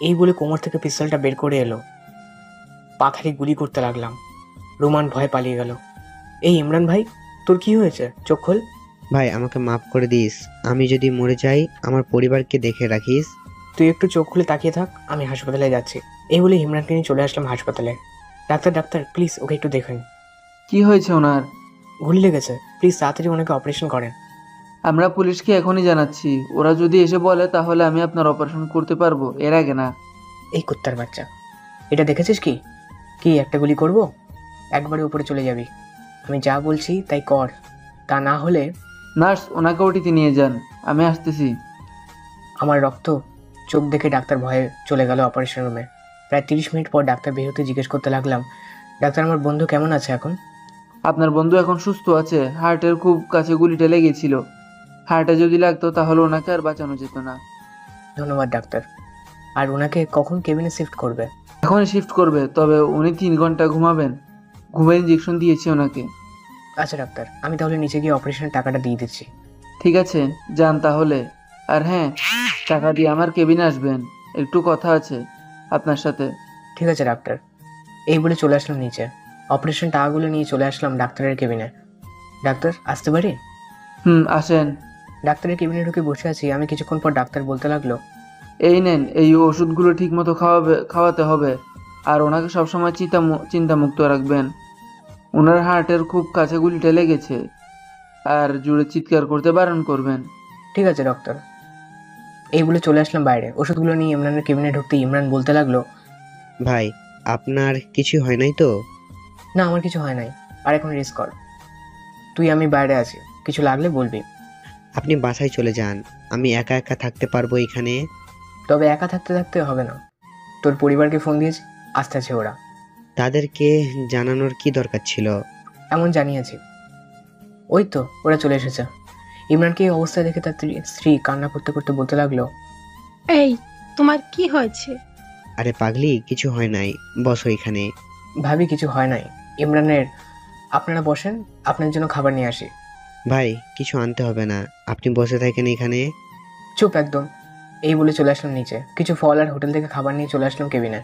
Speaker 1: এই বলে কোমর থেকে পিস্তলটা বের করে এলো। পাথারি গুলি করতে লাগলাম। রোমান ভয় পালিয়ে গেল। এই ইমরান ভাই, তোর কি হয়েছে? চোখ খোল।
Speaker 12: ভাই আমাকে মাফ করে দিস। আমি যদি মরে যাই আমার পরিবারকে দেখে রাখিস।
Speaker 1: তুই একটু চোখ খুলে তাকিয়ে থাক, আমি হাসপাতালে যাচ্ছি। এই বলে ইমরানকে নিয়ে চলে আসলাম হাসপাতালে। ডাক্তার ডাক্তার প্লিজ ওকে একটু দেখুন।
Speaker 15: কি হয়েছে ওনার?
Speaker 1: গুলি লেগেছে, প্লিজ তাড়াতাড়ি ওনাকে অপারেশন করেন।
Speaker 15: আমরা পুলিশকে এখনই জানাচ্ছি। ওরা যদি এসে বলে তাহলে আমি আপনার অপারেশন করতে পারবো, এর আগে না।
Speaker 1: এই কুত্তার বাচ্চা, এটা দেখেছিস কি? কি একটা গুলি করব? একবারে উপরে চলে যাবি। আমি যা বলছি তাই কর, তা না হলে।
Speaker 15: নার্স, ওনাকে ওটিতে নিয়ে যান, আমি আসতেছি।
Speaker 1: আমার রক্ত চোখ দেখে ডাক্তার ভয়ে চলে গেল অপারেশন রুমে। প্রায় 30 মিনিট পর ডাক্তার বের হতে জিজ্ঞেস করতে লাগলাম, ডাক্তার আমার বন্ধু কেমন আছে এখন?
Speaker 15: আপনার বন্ধু এখন সুস্থ আছে। হার্টের খুব কাছে গুলিটা লেগেছিল। হার্টে যদি লাগতো তাহলে ওনাকে আর বাঁচানো যেত না।
Speaker 1: ধন্যবাদ ডাক্তার। আর ওনাকে কখন কেবিনে শিফট করবে?
Speaker 15: এখনই শিফট করবে, তবে উনি 3 ঘন্টা ঘুমাবেন। ঘুমের ইঞ্জেকশন দিয়েছি ওনাকে।
Speaker 1: আচ্ছা ডাক্তার, আমি তাহলে নিচে গিয়ে অপারেশনের টাকাটা দিয়ে দিচ্ছি।
Speaker 15: ঠিক আছে, যান তাহলে। আর হ্যাঁ, টাকা দিয়ে আমার কেবিনে আসবেন, একটু কথা আছে আপনার সাথে।
Speaker 1: ঠিক আছে ডাক্তার। এই বলে চলে আসলাম নিচে। অপারেশন টাকাগুলো নিয়ে চলে আসলাম ডাক্তারের কেবিনে। ডাক্তার, আসতে পারি?
Speaker 15: আসেন।
Speaker 1: ডাক্তারের কেবিনে ঢুকে বসে আছি। আমি কিছুক্ষণ পর ডাক্তার বলতে লাগলো,
Speaker 15: এই নেন, এই ওষুধগুলো ঠিক মতো খাওয়াতে হবে। আর ওনাকে সবসময় চিন্তামুক্ত রাখবেন। ওনার হার্টের খুব কাছে গুলিটা লেগেছে, আর জুড়ে চিৎকার করতে বারণ করবেন।
Speaker 1: ঠিক আছে ডক্টর। এই বলে চলে আসলাম বাইরে। ওষুধগুলো নিয়ে ইমরানের কেবিনে ঢুকতে ইমরান বলতে লাগলো,
Speaker 12: ভাই আপনার কিছু হয় নাই তো?
Speaker 1: না, আমার কিছু হয় নাই। আর এখন রেস্ট কর। তুই আমি বাইরে আছি, কিছু লাগলে বলবি।
Speaker 12: আপনি বাসায় চলে যান, আমি একা একা থাকতে পারবো এখানে।
Speaker 1: তবে একা থাকতে থাকতে হবে না। তোর পরিবারকে ফোন দিয়েছি, আসতেছে ওরা।
Speaker 12: তাদেরকে জানানোর কি দরকার ছিল?
Speaker 1: এমন জানিয়েছি। ওই তো ওরা চলে এসেছে। ইমরানকে এই অবস্থায় দেখে তার স্ত্রী কান্না করতে করতে বলতে লাগলো,
Speaker 16: এই তোমার কি হয়েছে?
Speaker 12: আরে পাগলি, কিছু হয় নাই, বসো এখানে।
Speaker 1: ভাবি কিছু হয় নাই। ইমরানের, আপনারা বসেন, আপনার জন্য খাবার নিয়ে আসি।
Speaker 12: ভাই কিছু আনতে হবে না, আপনি বসে থাকেন এখানে।
Speaker 1: চুপ একদম। এই বলে চলে আসলাম নিচে। কিছু ফল আর হোটেল থেকে খাবার নিয়ে চলে আসলাম কেবিনে।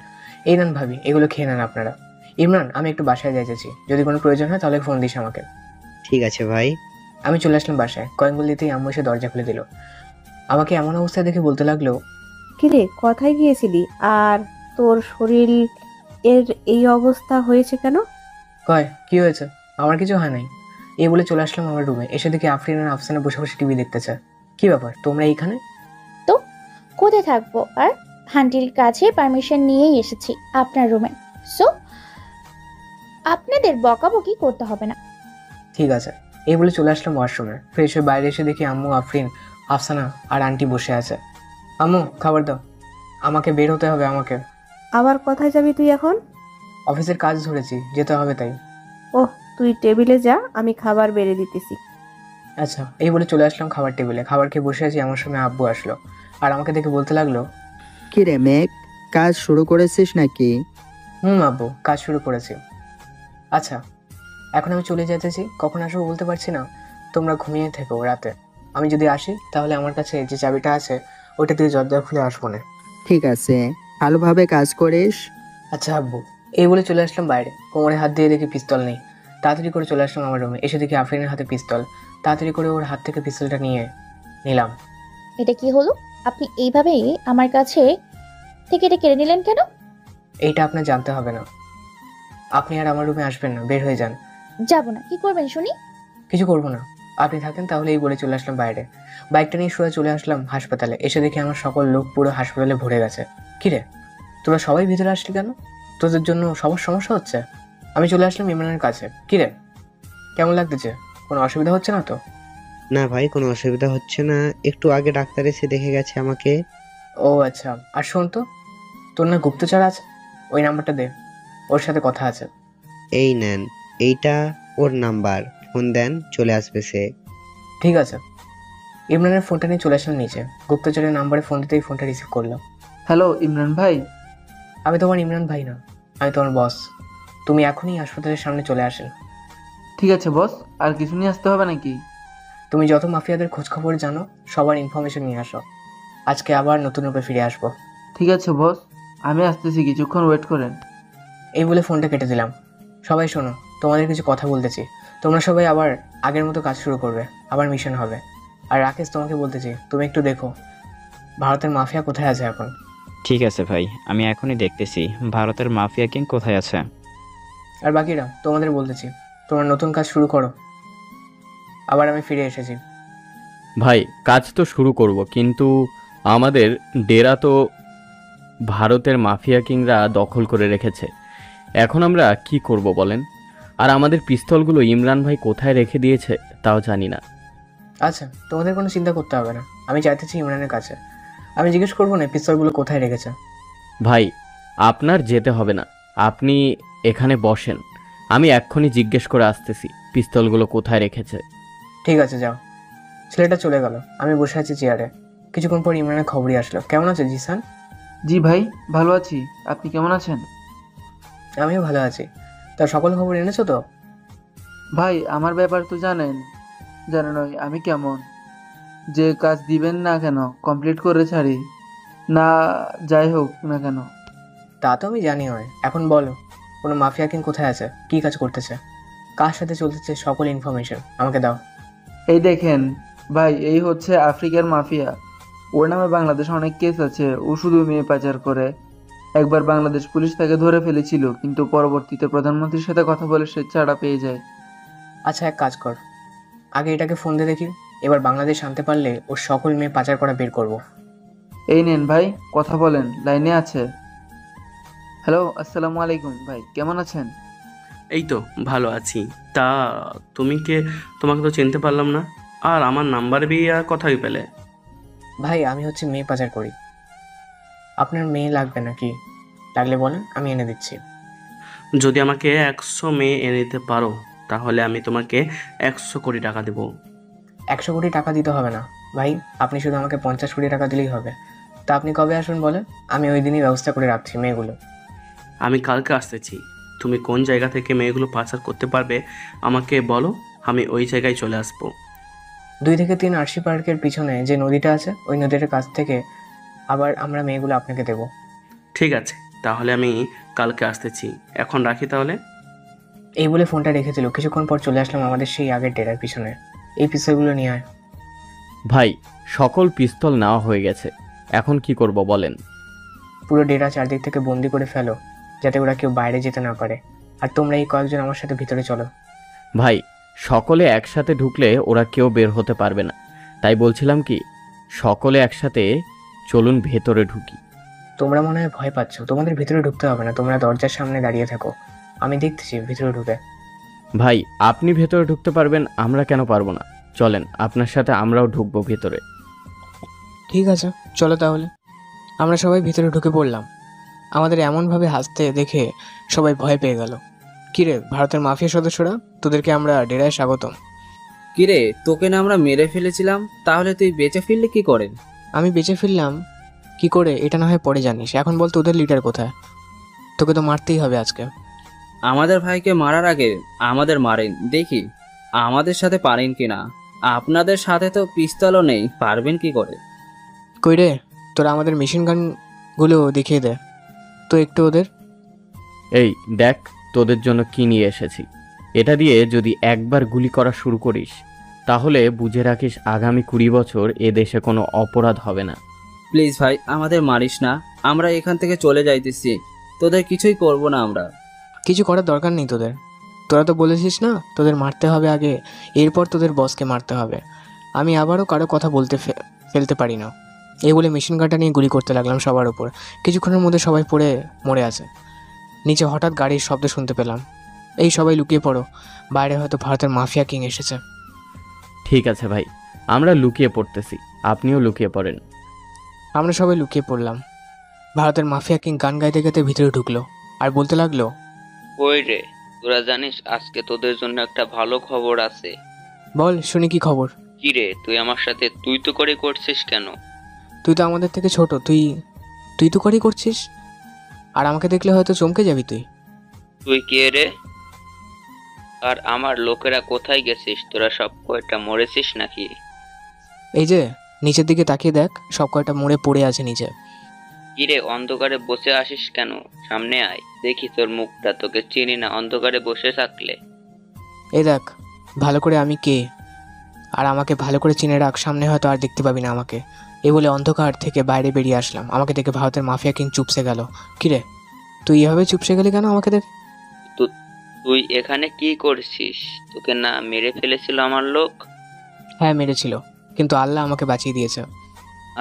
Speaker 1: এই নেন ভাবি, এগুলো খেয়ে নেন আপনারা। ইমরান, আমি একটু বাসায় যাইতেছি, যদি কোনো প্রয়োজন হয় তাহলে ফোন দিস আমাকে।
Speaker 12: ঠিক আছে ভাই।
Speaker 1: আমি চলে আসলাম বাসায়। কয়েক বল দিতেই আম্মু এসে দরজা খুলে দিল। আমাকে এমন অবস্থায় দেখে বলতে লাগলো,
Speaker 4: কিরে কোথায় গিয়েছিলি? আর তোর শরীর এর এই অবস্থা হয়েছে কেন?
Speaker 1: কয় কি হয়েছে? আমার কিছু হয় নাই। এই বলে চলে আসলাম আমার রুমে। এসে দেখি আফরিন আর আফসানা বসে বসে টিভি দেখতেছে। কি ব্যাপার, তোমরা এইখানে?
Speaker 2: তো কোথায় থাকবো আর? আন্টির কাছে পারমিশন নিয়েই এসেছি আপনার রুমে। সো আপনাদের বকাবকি করতে হবে না।
Speaker 1: ঠিক আছে। এই বলে চলে আসলাম ওয়াশরুমে। ফ্রেশ হয়ে বাইরে এসে দেখি আম্মু, আফরিন, আফসানা আর আন্টি বসে আছে। আম্মু খাবার দাও, আমাকে বের হতে হবে। আমাকে
Speaker 4: আবার কোথায় যাবি তুই এখন?
Speaker 1: অফিসের কাজ ধরেছি, যেতে হবে তাই।
Speaker 4: ওহ, তুই টেবিলে যা, আমি খাবার বেড়ে দিতেছি।
Speaker 1: আচ্ছা। এই বলে চলে আসলাম খাবার টেবিলে। খাবার খেয়ে বসে আছি, আমার সময় আব্বু আসলো আর আমাকে দেখে বলতে লাগলো,
Speaker 7: কি রে মেঘ, কাজ শুরু করেছিস নাকি?
Speaker 1: আব্বু কাজ শুরু করেছি। আচ্ছা, এখন আমি চলে যেতেছি, কখন আসবো বলতে পারছি না। তোমরা ঘুমিয়ে থেকো রাতে। আমি যদি আসি তাহলে আমার কাছে যে চাবিটা আছে ওইটা দিয়ে দরজা খুলে আসবো না।
Speaker 7: ঠিক আছে, ভালোভাবে কাজ করিস।
Speaker 1: আচ্ছা আব্বু। এই বলে চলে আসলাম বাইরে। কোমরে হাত দিয়ে দেখি পিস্তল নেই। তাড়াতাড়ি করে চলে আসলাম আমার রুমে। এসে দেখি আফরিনের হাতে পিস্তল। তাড়াতাড়ি করে ওর হাত থেকে পিস্তলটা নিয়ে নিলাম।
Speaker 2: এটা কি হলো? আপনি এইভাবেই আমার কাছে থেকে এটা কেড়ে নিলেন কেন?
Speaker 1: এইটা আপনার জানতে হবে না। আপনি আর আমার রুমে আসবেন না, বের হয়ে যান।
Speaker 2: যাবো না। কি করবেন শুনি?
Speaker 1: কিছু করবো না, আপনি থাকেন তাহলে। এই বলে চলে আসলাম বাইরে। বাইকটা নিয়ে শুয়ে চলে আসলাম হাসপাতালে। এসে দেখি আমার সকল লোক পুরো হাসপাতালে ভরে গেছে। কিরে, তোরা সবাই ভিতরে আসলি কেন? তোদের জন্য সবার সমস্যা হচ্ছে? আমি চলে আসলাম ইমরানের কাছে। কিরে, কেমন লাগতেছে? কোনো অসুবিধা হচ্ছে না তো?
Speaker 12: না ভাই, কোনো অসুবিধা হচ্ছে না। একটু আগে ডাক্তার এসে দেখে গেছে আমাকে।
Speaker 1: ও আচ্ছা। আর শোন তো, তোর না গুপ্তচর আছে? ওই নাম্বারটা দে, ওর সাথে কথা আছে।
Speaker 12: এই নেন, এইটা ওর নাম্বার, ফোন ফোন দেন, চলে আসবে সে।
Speaker 1: ঠিক আছে। ইমরানের ফোনটা নিয়ে চলে আসলাম নিচে। গুপ্তচরের নাম্বারে ফোন দিতেই ফোনটা রিসিভ করলাম।
Speaker 15: হ্যালো ইমরান ভাই।
Speaker 1: আমি তোমার ইমরান ভাই না, আমি তোমার বস। তুমি এখনই হাসপাতালের সামনে চলে আসেন।
Speaker 15: ঠিক আছে বস, আর কিছু নিয়ে আসতে হবে নাকি?
Speaker 1: তুমি যত মাফিয়াদের খোঁজখবর জানো সবার ইনফরমেশন নিয়ে আসো। আজকে আবার নতুন রূপে ফিরে আসবো।
Speaker 15: ঠিক আছে বস, আমি আসতেছি, কিছুক্ষণ ওয়েট করেন।
Speaker 1: এই বলে ফোনটা কেটে দিলাম। সবাই শোনো, তোমাদের কিছু কথা বলতেছি। তোমরা সবাই আবার আগের মতো কাজ শুরু করবে, আবার মিশন হবে। আর রাকেশ, তোমাকে বলতেছি, তুমি একটু দেখো ভারতের মাফিয়া কোথায় আছে এখন।
Speaker 8: ঠিক আছে ভাই, আমি এখনই দেখতেছি ভারতের মাফিয়া কিং কোথায় আছে।
Speaker 1: আর বাকিরা তোমাদের বলতেছি, তোমরা নতুন কাজ শুরু করো। আবার আমি ফিরে এসেছি।
Speaker 17: ভাই কাজ তো শুরু করব, কিন্তু আমাদের ডেরা তো ভারতের মাফিয়া কিংরা দখল করে রেখেছে। এখন আমরা কি করব বলেন? আর আমাদের পিস্তলগুলো ইমরান ভাই কোথায় রেখে দিয়েছে তাও জানি না।
Speaker 1: আচ্ছা, তোমাদের কোনো চিন্তা করতে হবে না, আমি চাইতেছি ইমরানের কাছে। আমি জিজ্ঞেস করবো না পিস্তলগুলো কোথায় রেখেছে।
Speaker 17: ভাই আপনার যেতে হবে না, আপনি এখানে বসেন, আমি এক্ষুনি জিজ্ঞেস করে আসতেছি পিস্তলগুলো কোথায় রেখেছে।
Speaker 1: ঠিক আছে, যাও। ছেলেটা চলে গেল। আমি বসে আছি চেয়ারে। কিছুক্ষণ পর ইমরানের খবরই আসলো। কেমন আছে জিসান?
Speaker 15: জি ভাই, ভালো আছি, আপনি কেমন আছেন?
Speaker 1: আমিও ভালো আছি। তার সকল খবর এনেছো তো?
Speaker 15: ভাই আমার ব্যাপার তো জানেনই আমি কেমন। যে কাজ দিবেন না কেন কমপ্লিট করে ছাড়ি, না যাই হোক না কেন।
Speaker 1: তা তো আমি জানি হয়। এখন বলো, কোনো মাফিয়া কিং কোথায় আছে, কি কাজ করতেছে, কার সাথে চলতেছে, সকল ইনফরমেশন আমাকে দাও।
Speaker 15: এই দেখেন ভাই, এই হচ্ছে আফ্রিকার মাফিয়া। ওর নামে বাংলাদেশে অনেক কেস আছে। ও শুধু মেয়ে পাচার করে। একবার বাংলাদেশ পুলিশ তাকে ধরে ফেলেছিল, কিন্তু পরবর্তীতে প্রধানমন্ত্রীর সাথে কথা বলে সে ছাড়া পেয়ে যায়।
Speaker 1: আচ্ছা, এক কাজ কর, আগে এটাকে ফোন দিয়ে দেখি। এবার বাংলাদেশ আনতে পারলে ওর সকল মেয়ে পাচার করা বের করব।
Speaker 15: এই নেন ভাই, কথা বলেন, লাইনে আছে। হ্যালো, আসসালামু আলাইকুম ভাই, কেমন আছেন?
Speaker 18: এই তো ভালো আছি। তা তুমি কে? তোমাকে তো চিনতে পারলাম না। আর আমার নাম্বার বিয়ে আর কথাই পেলে?
Speaker 1: ভাই আমি হচ্ছে মেয়ে পাচার করি। আপনার মেয়ে লাগবে নাকি? লাগলে বলেন, আমি এনে দিচ্ছি।
Speaker 18: যদি আমাকে 100 মেয়ে এনে দিতে পারো তাহলে আমি তোমাকে 100 কোটি টাকা দেবো।
Speaker 1: 100 কোটি টাকা দিতে হবে না ভাই, আপনি শুধু আমাকে 50 কোটি টাকা দিলেই হবে। তা আপনি কবে আসুন বলেন, আমি ওই দিনই ব্যবস্থা করে রাখছি মেয়েগুলো।
Speaker 18: আমি কালকে আসতেছি। তুমি কোন জায়গা থেকে মেয়েগুলো পাচার করতে পারবে আমাকে বলো, আমি ওই জায়গায় চলে আসবো।
Speaker 1: 2 থেকে 3 আরশি পার্কের পিছনে যে নদীটা আছে, ওই নদীটার কাছ থেকে আবার আমরা মেয়েগুলো আপনাকে দেব।
Speaker 18: ঠিক আছে, তাহলে আমি কালকে আসতেছি। এখন রাখি তাহলে।
Speaker 1: এই বলে ফোনটা রেখে দিল। কিছুক্ষণ পর চলে আসলাম আমাদের সেই আগের ডেরার পিছনে। এই পিস্তলগুলো নিয়ে আয়।
Speaker 17: ভাই সকল পিস্তল নেওয়া হয়ে গেছে, এখন কি করব বলেন?
Speaker 1: পুরো ডেরা চারদিক থেকে বন্দি করে ফেলো, যাতে ওরা কেউ বাইরে যেতে না পারে। আর তোমরা এই কয়েকজন আমার সাথে ভিতরে চলো।
Speaker 17: ভাই সকলে একসাথে ঢুকলে ওরা কেউ বের হতে পারবে না, তাই বলছিলাম কি সকলে একসাথে চলুন ভেতরে ঢুকি।
Speaker 1: তোমরা মনে হয় ভয় পাচ্ছ, তোমাদের ভিতরে ঢুকতে হবে না, তোমরা দরজার সামনে দাঁড়িয়ে থাকো, আমি দেখতেছি ভিতরে ঢুকে।
Speaker 17: ভাই আপনি ভেতরে ঢুকতে পারবেন, আমরা কেন পারবো না? চলেন আপনার সাথে আমরাও ঢুকবো ভেতরে।
Speaker 1: ঠিক আছে, চলো তাহলে। আমরা সবাই ভিতরে ঢুকে পড়লাম। আমাদের এমনভাবে হাসতে দেখে সবাই ভয় পেয়ে গেল। কিরে ভারতের মাফিয়া সদস্যরা, তোদেরকে আমরা ডেরায় স্বাগতম।
Speaker 13: কিরে, তোকে না আমরা মেরে ফেলেছিলাম, তাহলে তুই বেঁচে ফিরলে কি করে?
Speaker 1: আমি বেঁচে ফিরলাম কি করে এটা না হয় পরে জানিস, এখন বল তোদের লিডার কোথায়? তোকে তো মারতেই হবে আজকে।
Speaker 13: আমাদের ভাইকে মারার আগে আমাদের মারেন, দেখি আমাদের সাথে পারেন কিনা। আপনাদের সাথে তো পিস্তলও নেই, পারবেন কি করে?
Speaker 1: কই রে, তোরা আমাদের মেশিন গানগুলো দেখিয়ে দে তো একটু ওদের।
Speaker 17: এই দেখ তোদের জন্য কি নিয়ে এসেছি। এটা দিয়ে যদি একবার গুলি করা শুরু করিস তাহলে বুঝে রাখিস আগামী 20 বছর এ দেশে কোনো অপরাধ হবে না।
Speaker 13: প্লিজ ভাই, আমাদের মারিস না, আমরা এখান থেকে চলে যাইতেছি, তোদের কিছুই করব না আমরা।
Speaker 1: কিছু করার দরকার নেই তোদের, তোরা তো বলেছিস না তোদের মারতে হবে আগে, এরপর তোদের বসকে মারতে হবে। আমি আবারও কারো কথা বলতে ফেলতে পারি না। এই বলে মেশিন গানটা নিয়ে গুলি করতে লাগলাম সবার ওপর। কিছুক্ষণের মধ্যে সবাই পড়ে মরে আছে। নিচে হঠাৎ গাড়ির শব্দ শুনতে পেলাম। এই সবাই লুকিয়ে পড়ো, বাইরে হয়তো ভারতের মাফিয়া কিং এসেছে।
Speaker 17: ঠিক আছে ভাই, আমরা লুকিয়ে পড়তেছি, আপনিও লুকিয়ে পড়েন।
Speaker 1: আমরা সবাই লুকিয়ে পড়লাম। ভারতের মাফিয়া কিং গান গাইতে গাইতে ভিতরে ঢুকলো আর বলতে লাগলো,
Speaker 5: ওই রে,
Speaker 19: তোরা জানিস আজকে তোদের জন্য একটা ভালো খবর আছে।
Speaker 1: বল শুনি কি খবর।
Speaker 19: কি রে, তুই আমার সাথে তুই তো করে করছিস কেন?
Speaker 1: তুই তো আমাদের থেকে ছোট, তুই তুই তো করেই করছিস। আর আমাকে দেখলে হয়তো চমকে যাবি তুই।
Speaker 19: তুই কে রে? আর আমার লোকেরা কোথায় গেছিস? তোরা সব কয়টা মরেছিস নাকি?
Speaker 1: এই যে নিচের দিকে তাকিয়ে দেখ, সব কয়টা মরে পড়ে আছে নিচে।
Speaker 19: কি রে, অন্ধকারে বসে আসিস কেন? সামনে আয়, দেখি তোর মুখটা। তোকে চিনি না অন্ধকারে বসে থাকলে।
Speaker 1: এই দেখ ভালো করে আমি কে, আর আমাকে ভালো করে চিনে রাখ, সামনে হয়তো আর দেখতে পাবি না আমাকে। এই বলে অন্ধকার থেকে বাইরে বেরিয়ে আসলাম। আমাকে দেখে ভারতের মাফিয়া কিং চুপসে গেল। কিরে তুই এভাবে চুপসে গেলি কেন আমাকে দেখে?
Speaker 19: তুই এখানে কি করছিস? তোকে না মেরে ফেলেছিল আমার লোক?
Speaker 1: হ্যাঁ মেরেছিল, কিন্তু আল্লাহ আমাকে বাঁচিয়ে দিয়েছে।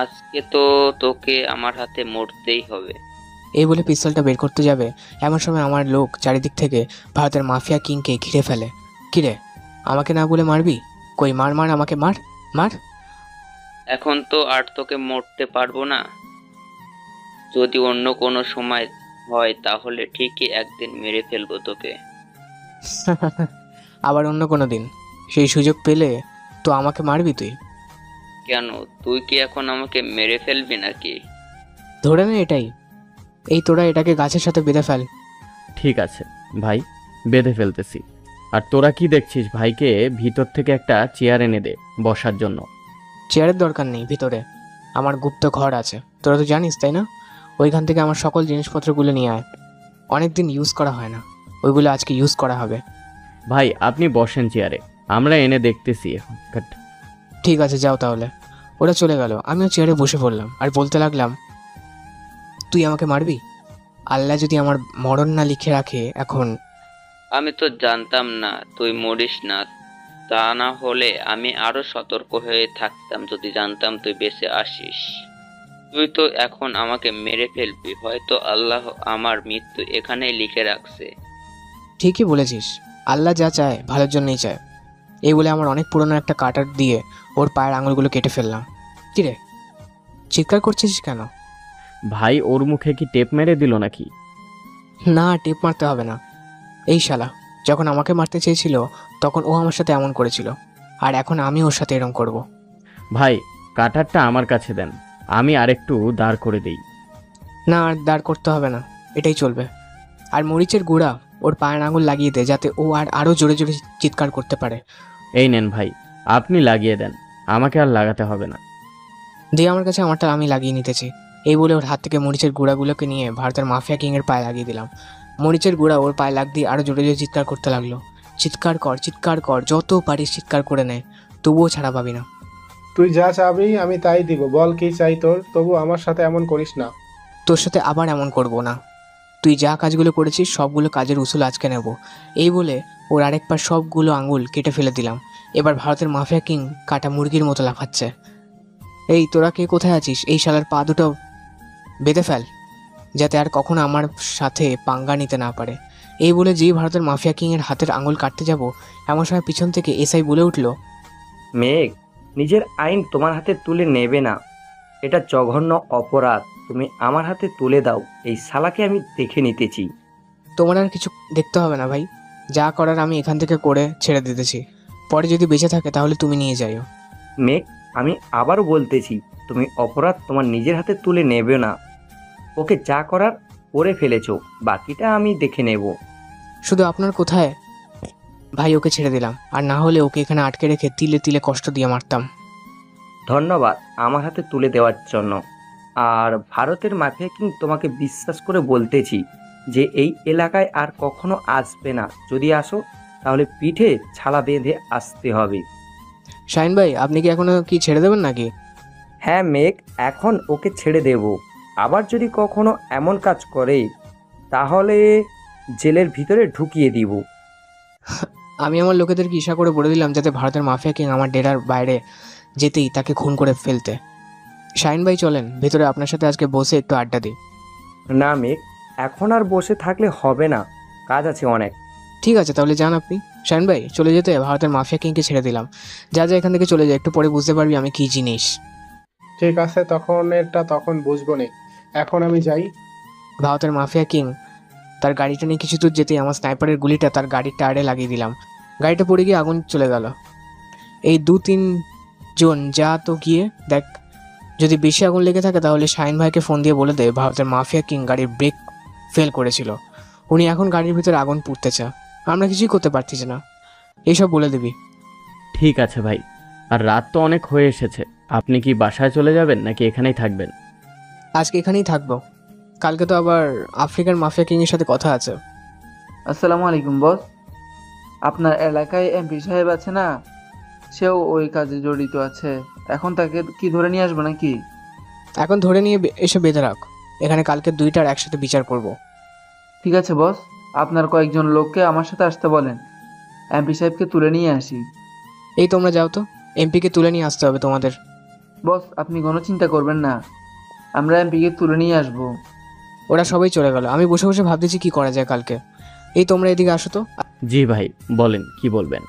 Speaker 19: আজকে তো তোকে আমার হাতে মরতেই হবে।
Speaker 1: এই বলে পিস্তলটা বের করতে যাবে, এমন সময় আমার লোক চারিদিক থেকে ভারতের মাফিয়া কিংকে ঘিরে ফেলে। কিরে আমাকে না বলে মারবি? কই মার মার, আমাকে মার মার।
Speaker 19: এখন তো আর তোকে মরতে পারবো না। যদি অন্য কোনো সময় হয় তাহলে ঠিকই একদিন মেরে ফেলবো তোকে।
Speaker 1: আবার অন্য কোনো দিন সেই সুযোগ পেলে তো আমাকে মারবি তুই।
Speaker 19: কেন, তুই কি এখন আমাকে মেরে ফেলবি নাকি?
Speaker 1: ধরে নে এটাই। এই তোরা এটাকে গাছের সাথে বেঁধে ফেল।
Speaker 17: ঠিক আছে ভাই, বেঁধে ফেলতেছি। আর তোরা কি দেখছিস? ভাইকে ভিতর থেকে একটা চেয়ার এনে দে বসার জন্য।
Speaker 1: চেয়ারের দরকার নেই, ভিতরে আমার গুপ্ত ঘর আছে, তোরা তো জানিস তাই না? ওইখান থেকে আমার সকল জিনিসপত্রগুলো নিয়ে আয়। অনেকদিন ইউজ করা হয় না, ওইগুলো আজকে ইউজ করা হবে।
Speaker 17: ভাই আপনি বসেন চেয়ারে, আমরা এনে দেখতেছি এখন।
Speaker 1: ঠিক আছে যাও তাহলে। ওরা চলে গেল, আমিও চেয়ারে বসে পড়লাম আর বলতে লাগলাম, তুই আমাকে মারবি? আল্লাহ যদি আমার মরণ না লিখে রাখে এখন।
Speaker 19: আমি তো জানতাম না তুই মরিস না। তা না হলে আমি আরো সতর্ক হয়ে থাকতাম যদি জানতাম তুই বেঁচে আসিস। তুই তো এখন আমাকে মেরে ফেলবি। হয়তো আল্লাহ আমার মৃত্যু এখানেই লিখে রাখছে।
Speaker 1: ঠিকই বলেছিস, আল্লাহ যা চায় ভালোর জন্যই চায়। এই বলে আমার অনেক পুরনো একটা কাটার দিয়ে ওর পায়ের আঙুলগুলো কেটে ফেললাম। কিরে চিৎকার করছিস কেন?
Speaker 17: ভাই ওর মুখে কি টেপ মেরে দিল নাকি?
Speaker 1: না টেপ মারতে হবে না। এই শালা যখন আমাকে মারতে চেয়েছিল তখন ও আমার সাথে এমন করেছিল, আর এখন আমি ওর সাথে এরম করব।
Speaker 17: ভাই কাটারটা আমার কাছে দেন, আমি আরেকটু দাঁড় করে দেই।
Speaker 1: না আর দাঁড় করতে হবে না, এটাই চলবে। আর মরিচের গুঁড়া ওর পায়ের আঙুল লাগিয়ে দে, যাতে ও আরও জোরে জোরে চিৎকার করতে পারে।
Speaker 17: এই নেন ভাই, আপনি লাগিয়ে দেন, আমাকে আর লাগাতে হবে না।
Speaker 1: দিয়ে আমার কাছে আমারটা আমি লাগিয়ে নিতেছি। এই বলে ওর হাত থেকে মরিচের গুঁড়াগুলোকে নিয়ে ভারতের মাফিয়া কিংয়ের পায়ে লাগিয়ে দিলাম। মরিচের গুঁড়া ওর পায়ে লাগ দিয়ে আরও জোরে জোরে চিৎকার করতে লাগলো। চিৎকার কর, যত পারিস চিৎকার করে নে, তবুও ছাড়া পাবি না।
Speaker 20: তুই যা চাবি আমি তাই দিব, বল কি চাই তোর, তবু আমার সাথে এমন করিস না।
Speaker 1: তোর সাথে আবার এমন করব না। তুই যা কাজগুলো করেছিস সবগুলো কাজের উসুল আজকে নেব। এই বলে ওর আরেক পার সবগুলো আঙুল কেটে ফেলে দিলাম। এবার ভারতের মাফিয়া কিং কাটা মুরগির মতো লাফাচ্ছে। এই তোরা কে কোথায় আছিস? এই শালার পা দুটো বেঁধে ফেল, যাতে আর কখনো আমার সাথে পাঙ্গা নিতে না পারে। এই বলে যেই ভারতের মাফিয়া কিংয়ের হাতের আঙুল কাটতে যাব, এমন সময় পিছন থেকে এসআই বলে উঠল,
Speaker 14: মেঘ, নিজের আইন তোমার হাতে তুলে নেবে না, এটা জঘন্য অপরাধ। তুমি আমার হাতে তুলে দাও, এই শালাকে আমি দেখে নিতেছি।
Speaker 1: তোমার আর কিছু দেখতে হবে না ভাই, যা করার আমি এখান থেকে করে ছেড়ে দিতেছি। পরে যদি বেঁচে থাকে তাহলে তুমি নিয়ে যাইও।
Speaker 14: মেঘ, আমি আবারও বলতেছি, তুমি অপরাধ তোমার নিজের হাতে তুলে নেবে না। ওকে যা করার করে ফেলেছো, বাকিটা আমি দেখে নেব।
Speaker 1: শুধু আপনার কোথায় ভাই, ওকে ছেড়ে দিলাম, আর না হলে ওকে এখানে আটকে রেখে তিলে তিলে কষ্ট দিয়ে মারতাম।
Speaker 14: ধন্যবাদ আমার হাতে তুলে দেওয়ার জন্য। আর ভারতের মাফিয়া কিং তোমাকে বিশ্বাস করে বলতেছি যে এই এলাকায় আর কখনো আসবে না। যদি আসো তাহলে পিঠে ছালা বেঁধে আসতে হবে।
Speaker 1: শাহিন ভাই আপনি কি এখনো কি ছেড়ে দেবেন নাকি?
Speaker 14: হ্যাঁ মেঘ, এখন ওকে ছেড়ে দেব। আবার যদি কখনো এমন কাজ করে তাহলে জেলের ভিতরে ঢুকিয়ে দিব।
Speaker 1: আমি আমার লোকেদেরকে ইশা করে বলে দিলাম যাতে ভারতের মাফিয়া কিং আমার ডেরার বাইরে যেতেই তাকে খুন করে ফেলতে। শাহিন ভাই চলেন ভেতরে, আপনার সাথে আজকে বসে একটু আড্ডা দিই।
Speaker 14: না মেঘ, এখন আর বসে থাকলে হবে না, কাজ আছে অনেক।
Speaker 1: ঠিক আছে তাহলে যান আপনি। শাহিন ভাই চলে যেতে ভারতের মাফিয়া কিংকে ছেড়ে দিলাম। যা যা এখান থেকে চলে যায়, একটু পরে বুঝতে পারবি আমি কি জিনিস।
Speaker 20: ঠিক আছে, তখন বুঝবো নি, এখন আমি যাই।
Speaker 1: ভারতের মাফিয়া কিং তার গাড়িটা নিয়ে কিছু দূর যেতেই আমার স্নাইপারের গুলিটা তার গাড়ির টায়ারে লাগিয়ে দিলাম। গাড়িটা পড়ে গিয়ে আগুন চলে গেল। এই 2-3 জন যা তো গিয়ে দেখ, যদি বেশি আগুন লেগে থাকে তাহলে শাহিন ভাইকে ফোন দিয়ে বলে দে ভারতের মাফিয়া কিং গাড়ির ব্রেক ফেল করেছিল, উনি এখন গাড়ির ভিতরে আগুন পুড়তে চায়, আমরা কিছুই করতে পারতেছি না, এইসব বলে দিবি।
Speaker 17: ঠিক আছে ভাই। আর রাত তো অনেক হয়ে এসেছে, আপনি কি বাসায় চলে যাবেন নাকি এখানেই থাকবেন?
Speaker 1: আজকে এখানেই থাকবো, কালকে তো আবার আফ্রিকার মাফিয়া কিংয়ের সাথে কথা আছে।
Speaker 15: আসসালামু আলাইকুম বস। আপনার এলাকায় এমপি সাহেব আছে না, সেও ওই কাজে জড়িত আছে। এখন তাকে কি ধরে নিয়ে আসবো নাকি?
Speaker 1: এখন ধরে নিয়ে এসে বেঁধে রাখ, এখানে কালকে 2টার একসাথে বিচার করব।
Speaker 15: ঠিক আছে বস, আপনার কয়েকজন লোককে আমার সাথে আসতে বলেন, এমপি সাহেবকে তুলে নিয়ে আসি।
Speaker 1: এই তোমরা যাও তো, এমপিকে তুলে নিয়ে আসতে হবে তোমাদের।
Speaker 15: বস আপনি কোনো চিন্তা করবেন না, আমরা এমপিকে তুলে নিয়ে আসবো।
Speaker 1: ওরা সবাই চলে গেল, আমি বসে বসে ভাবতেছি কি করা যায় কালকে। এই তোমরা এদিকে আসো তো।
Speaker 17: জি ভাই বলেন, কি বলবেন?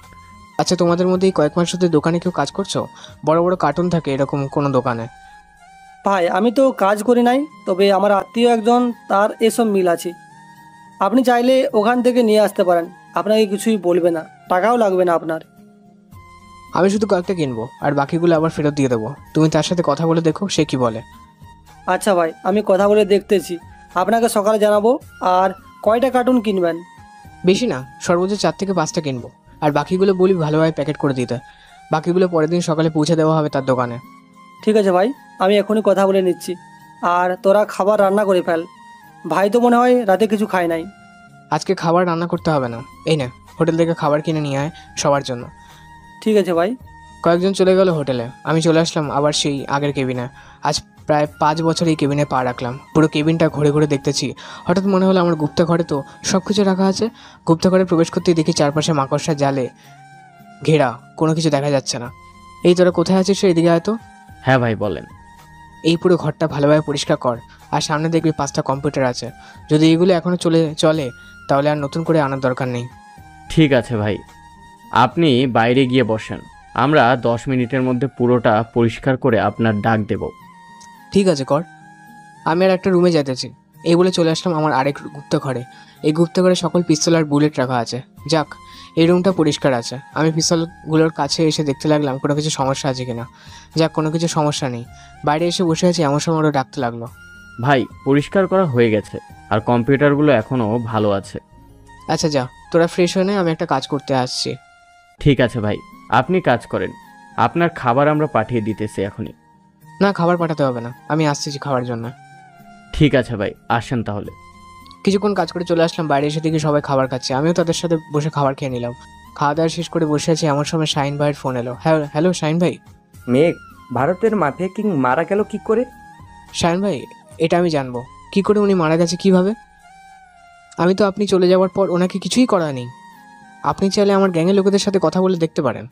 Speaker 1: আচ্ছা, তোমাদের মধ্যে এই কয়েক মাস ধরে দোকানে কেউ কাজ করছো? বড় বড় কার্টুন থাকে এরকম কোনো দোকানে?
Speaker 21: ভাই আমি তো কাজ করি নাই, তবে আমার আত্মীয় একজন, তার এসব মিল আছে। আপনি চাইলে ওখান থেকে নিয়ে আসতে পারেন, আপনাকে কিছুই বলবে না, টাকাও লাগবে না আপনার।
Speaker 1: আমি শুধু কয়েকটা কিনবো আর বাকিগুলো আবার ফেরত দিয়ে দেবো, তুমি তার সাথে কথা বলে দেখো সে কি বলে।
Speaker 21: আচ্ছা ভাই, আমি কথা বলে দেখতেছি, আপনাকে সকালে জানাবো। আর কয়টা কার্টুন কিনবেন?
Speaker 1: বেশি না, সর্বোচ্চ 4 থেকে 5টা কিনবো, আর বাকিগুলো বলি ভালোভাবে প্যাকেট করে দিতে, বাকিগুলো পরের দিন সকালে পৌঁছে দেওয়া হবে তার দোকানে।
Speaker 21: ঠিক আছে ভাই, আমি এখনই কথা বলে নিচ্ছি। আর তোরা খাবার রান্না করে ফেল, ভাই তো মনে হয় রাতে কিছু খায় নাই।
Speaker 1: আজকে খাবার রান্না করতে হবে না, এই না হোটেল থেকে খাবার কিনে নিয়ে আয় সবার জন্য।
Speaker 21: ঠিক আছে ভাই।
Speaker 1: কয়েকজন চলে গেল হোটেলে, আমি চলে আসলাম আবার সেই আগের কেবিনে। আজ প্রায় 5 বছর এই কেবিনে পা রাখলাম, পুরো কেবিনটা ঘুরে ঘুরে দেখতেছি। হঠাৎ মনে হলো আমার গুপ্ত ঘরে তো সব কিছু রাখা আছে। গুপ্ত ঘরে প্রবেশ করতেই দেখি চারপাশে মাকড়সার জালে ঘেরা, কোনো কিছু দেখা যাচ্ছে না। এই তোরা কোথায় আছিস, এদিকে হয়তো।
Speaker 17: হ্যাঁ ভাই বলেন।
Speaker 1: এই পুরো ঘরটা ভালোভাবে পরিষ্কার কর, আর সামনে দেখবি 5টা কম্পিউটার আছে, যদি এগুলো এখনও চলে তাহলে আর নতুন করে আনার দরকার নেই।
Speaker 17: ঠিক আছে ভাই, আপনি বাইরে গিয়ে বসেন, আমরা 10 মিনিটের মধ্যে পুরোটা পরিষ্কার করে আপনার ডাক দেব।
Speaker 1: ঠিক আছে কর, আমি আর একটা রুমে যেতেছি। এই বলে চলে আসলাম আমার আরেক গুপ্ত ঘরে। এই গুপ্ত ঘরে সকল পিস্তল আর বুলেট রাখা আছে। যাক, এই রুমটা পরিষ্কার আছে। আমি পিস্তলগুলোর কাছে এসে দেখতে লাগলাম কোনো কিছু সমস্যা আছে কিনা। যাক, কোনো কিছু সমস্যা নেই। বাইরে এসে বসে আছি, এমন সময় ওরা ডাকতে লাগলো।
Speaker 17: ভাই পরিষ্কার করা হয়ে গেছে, আর কম্পিউটারগুলো এখনও ভালো আছে।
Speaker 1: আচ্ছা যা, তোরা ফ্রেশ হয়ে নে, আমি একটা কাজ করতে আসছি।
Speaker 17: ঠিক আছে ভাই, আপনি কাজ করেন, আপনার খাবার আমরা পাঠিয়ে দিতেছি এখনই।
Speaker 1: না, খাবার পাঠাতে হবে না, আমি আসতেছি খাওয়ার জন্য।
Speaker 17: ঠিক আছে ভাই, আসেন তাহলে।
Speaker 1: কিছুক্ষণ কাজ করে চলে আসলাম, বাইরে এসে দেখি সবাই খাবার খাচ্ছে, আমিও তাদের সাথে বসে খাবার খেয়ে নিলাম। খাওয়া দাওয়া শেষ করে বসে আছি, এমন সময় শাহিন ভাইয়ের ফোন এলো। হ্যাঁ হ্যালো শাহিন ভাই।
Speaker 14: মেঘ, ভারতের মাফিয়া কিং মারা গেল কি করে?
Speaker 1: শাহিন ভাই, এটা আমি জানবো কি করে উনি মারা গেছে কিভাবে? আমি তো আপনি চলে যাওয়ার পর ওনাকে কিছুই করা নেই। আপনি চাইলে আমার গ্যাংয়ের লোকেদের সাথে কথা বলে দেখতে পারেন।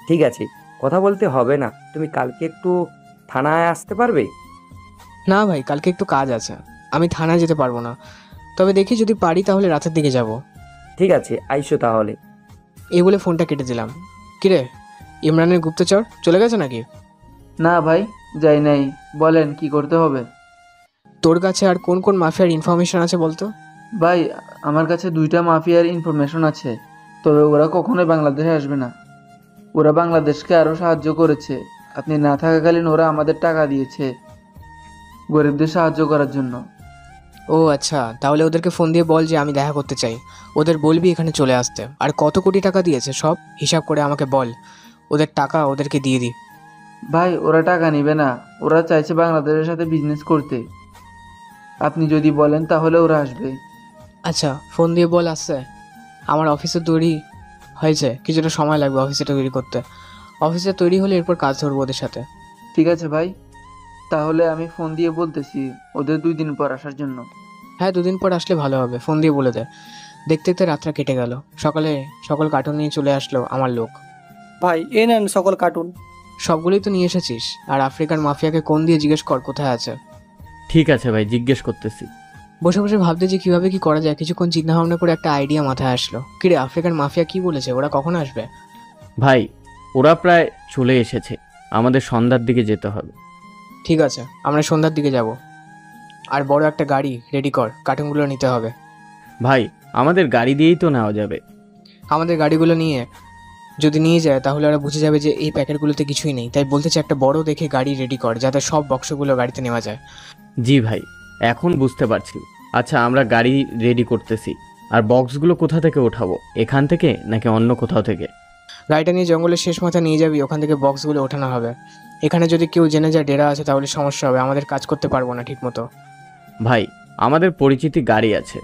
Speaker 14: ঠিক আছে, কথা বলতে হবে না, তুমি কালকে একটু থানায় আসতে পারবে?
Speaker 1: না ভাই, কালকে একটু কাজ আছে, আমি থানায় যেতে পারবো না, তবে দেখি যদি পারি তাহলে রাতের দিকে যাব।
Speaker 14: ঠিক আছে, আইসো তাহলে।
Speaker 1: এই বলে ফোনটা কেটে দিলাম। কিরে, ইমরানের গুপ্তচর চলে গেছে নাকি?
Speaker 15: না ভাই, যাই নাই। বলেন কি করতে হবে?
Speaker 1: তোর কাছে আর কোন কোন মাফিয়ার ইনফরমেশন আছে বলতো?
Speaker 15: ভাই আমার কাছে 2টা মাফিয়ার ইনফরমেশন আছে, তবে ওরা কখনোই বাংলাদেশে আসবে না। ওরা বাংলাদেশকে আরও সাহায্য করেছে, আপনি না থাকাকালীন ওরা আমাদের টাকা দিয়েছে গরিবদের সাহায্য করার জন্য।
Speaker 1: ও আচ্ছা, তাহলে ওদেরকে ফোন দিয়ে বল যে আমি দেখা করতে চাই, ওদের বলবি এখানে চলে আসতে। আর কত কোটি টাকা দিয়েছে সব হিসাব করে আমাকে বল, ওদের টাকা ওদেরকে দিয়ে দিই।
Speaker 15: ভাই ওরা টাকা নেবে না, ওরা চাইছে বাংলাদেশের সাথে বিজনেস করতে। আপনি যদি বলেন তাহলে ওরা আসবে।
Speaker 1: আচ্ছা, ফোন দিয়ে বল আসছে। আমার অফিসে তৈরি হয়েছে, কিছুটা সময় লাগবে অফিসে তৈরি করতে। অফিসে তৈরি হলে এরপর কাজ ধরবো ওদের সাথে।
Speaker 15: ঠিক আছে ভাই, তাহলে আমি ফোন দিয়ে বলতেছি ওদের 2 দিন পর আসার জন্য।
Speaker 1: হ্যাঁ, 2 দিন পর আসলে ভালো হবে, ফোন দিয়ে বলে দে। দেখতে দেখতে রাতটা কেটে গেল, সকালে সকল কার্টুন নিয়ে চলে আসলো আমার লোক।
Speaker 21: ভাই এ নেন সকল কার্টুন।
Speaker 1: সবগুলোই তো নিয়ে এসেছিস, আর আফ্রিকান মাফিয়াকে কোন দিয়ে জিজ্ঞেস কর কোথায় আছে।
Speaker 17: ঠিক আছে ভাই, জিজ্ঞেস করতেছি।
Speaker 1: বসে বসে ভাবতে যে কীভাবে কি করা যায়, কিছুক্ষণ চিন্তা ভাবনা করে একটা আইডিয়া মাথায় আসলো। কিরে, আফ্রিকান মাফিয়া কি বলেছে, ওরা কখন আসবে?
Speaker 17: ভাই ওরা প্রায় চলে এসেছে, আমাদের সন্ধ্যার দিকে যেতে হবে।
Speaker 1: ঠিক আছে, আমরা সন্ধ্যার দিকে যাব। আর বড় একটা গাড়ি রেডি কর, কার্টুনগুলো নিতে হবে।
Speaker 17: ভাই আমাদের গাড়ি দিয়েই তো নেওয়া যাবে।
Speaker 1: আমাদের গাড়িগুলো নিয়ে যদি নিয়ে যায় তাহলে ওরা বুঝে যাবে যে এই প্যাকেটগুলোতে কিছুই নেই, তাই বলতেছে একটা বড় দেখে গাড়ি রেডি কর যাতে সব বক্সগুলো গাড়িতে নেওয়া যায়।
Speaker 17: জি ভাই, এখন বুঝতে পারছি। আচ্ছা, আমরা গাড়ি রেডি করতেছি। আর বক্সগুলো কোথা থেকে ওঠাবো, এখান থেকে নাকি অন্য কোথাও থেকে?
Speaker 1: গাড়িটা নিয়ে জঙ্গলের শেষ মাথা নিয়ে যাবি, ওখান থেকে বক্সগুলো ওঠানো হবে। এখানে যদি কেউ জেনে যায় ডেরা আছে তাহলে সমস্যা হবে, আমাদের কাজ করতে পারবো না ঠিক মতো।
Speaker 17: ভাই আমাদের পরিচিতি গাড়ি আছে,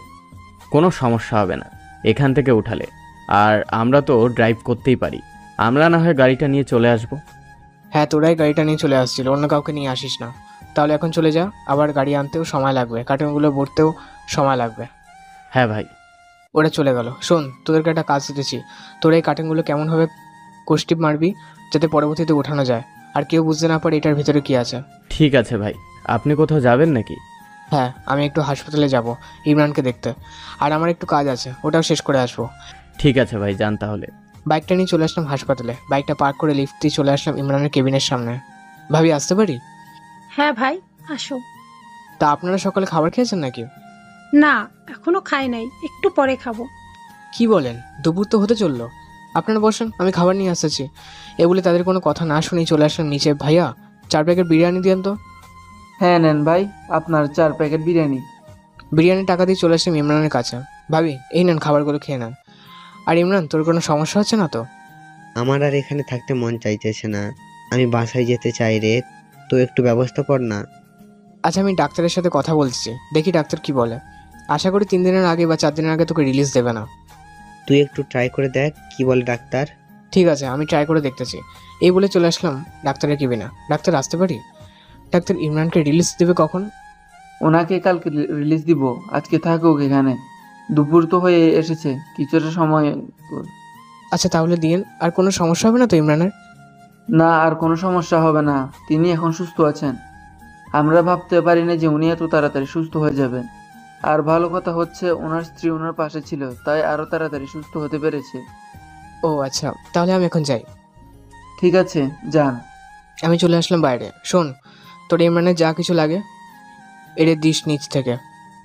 Speaker 17: কোনো সমস্যা হবে না এখান থেকে উঠালে। আর আমরা তো ড্রাইভ করতেই পারি, আমরা না হয় গাড়িটা নিয়ে চলে আসব।
Speaker 1: হ্যাঁ, তোরাই গাড়িটা নিয়ে চলে আসছিল, অন্য কাউকে নিয়ে আসিস না। তাহলে এখন চলে যা, আবার গাড়ি আনতেও সময় লাগবে, কার্টুনগুলো ভরতেও সময় লাগবে।
Speaker 17: হ্যাঁ ভাই।
Speaker 1: ওরা চলে গেল। শোন, তোদেরকে একটা কাজ দিতেছি, তোরা এই কার্টুনগুলো কেমনভাবে কোষ্টিপ মারবি যাতে পরবর্তীতে ওঠানো যায় আর কেউ বুঝতে না পারে এটার ভিতরে কি আছে।
Speaker 17: ঠিক আছে ভাই। আপনি কোথাও যাবেন নাকি?
Speaker 1: হ্যাঁ, আমি একটু হাসপাতালে যাব ইমরানকে দেখতে, আর আমার একটু কাজ আছে, ওটাও শেষ করে আসবো।
Speaker 17: ঠিক আছে ভাই, যান তাহলে।
Speaker 1: বাইকটা নিয়ে চলে আসলাম হাসপাতালে, বাইকটা পার্ক করে লিফট দিয়ে চলে আসলাম ইমরানের কেবিনের সামনে। ভাবি, আসতে পারি?
Speaker 16: হ্যাঁ ভাই, আসো।
Speaker 1: তা আপনারা সকালে খাবার খেয়েছেন নাকি?
Speaker 16: না, এখনো খাই নাই, একটু পরে খাবো।
Speaker 1: কি বলেন, দুপুর তো হতে চললো। আপনারা বসেন, আমি খাবার নিয়ে আসতেছি। এ বলে তাদের কোনো কথা না শুনেই চলে আসলাম নিচে। ভাইয়া, 4 প্যাকেট বিরিয়ানি দিয়েন তো।
Speaker 15: হ্যাঁ নেন ভাই, আপনার 4 প্যাকেট বিরিয়ানি।
Speaker 1: বিরিয়ানির টাকা দিয়ে চলে আসলাম ইমরানের কাছে। ভাবি, এই নেন, খাবারগুলো খেয়ে নেন। আর ইমরান, তোর কোনো সমস্যা হচ্ছে না তো?
Speaker 12: আমার আর এখানে থাকতে মন চাইতেছে না, আমি বাসায় যেতে চাই রে, তো একটু ব্যবস্থা কর না।
Speaker 1: আচ্ছা, আমি ডাক্তারের সাথে কথা বলছি, দেখি ডাক্তার কি বলে। আশা করি 3 দিনের আগে বা 4 দিনের আগে তোকে রিলিজ দেবে না।
Speaker 12: তুই একটু ট্রাই করে দেখ কি বলে ডাক্তার।
Speaker 1: ঠিক আছে, আমি ট্রাই করে দেখতেছি। এই বলে চলে আসলাম ডাক্তারের কেবিনে। ডাক্তার, আসতে পারি? ডাক্তার, ইমরানকে রিলিজ দেবে কখন?
Speaker 15: ওনাকে কালকে রিলিজ দিব, আজকে থাকুক এখানে, দুপুর তো হয়ে এসেছে, কিছুটা সময়।
Speaker 1: আচ্ছা, তাহলে দিন। আর কোনো সমস্যা হবে না তো ইমরানের?
Speaker 15: না, আর কোনো সমস্যা হবে না, তিনি এখন সুস্থ আছেন। আমরা ভাবতে পারি না যে উনি এত তাড়াতাড়ি সুস্থ হয়ে যাবেন। আর ভালো কথা হচ্ছে ওনার স্ত্রী ওনার পাশে ছিল, তাই আরো তাড়াতাড়ি সুস্থ হতে পেরেছে।
Speaker 1: ও আচ্ছা, তাহলে আমি এখন যাই।
Speaker 15: ঠিক আছে, যান।
Speaker 1: আমি চলে আসলাম বাইরে। শোন, তোর ইমরানের যা কিছু লাগে এর দিস নিচ থেকে।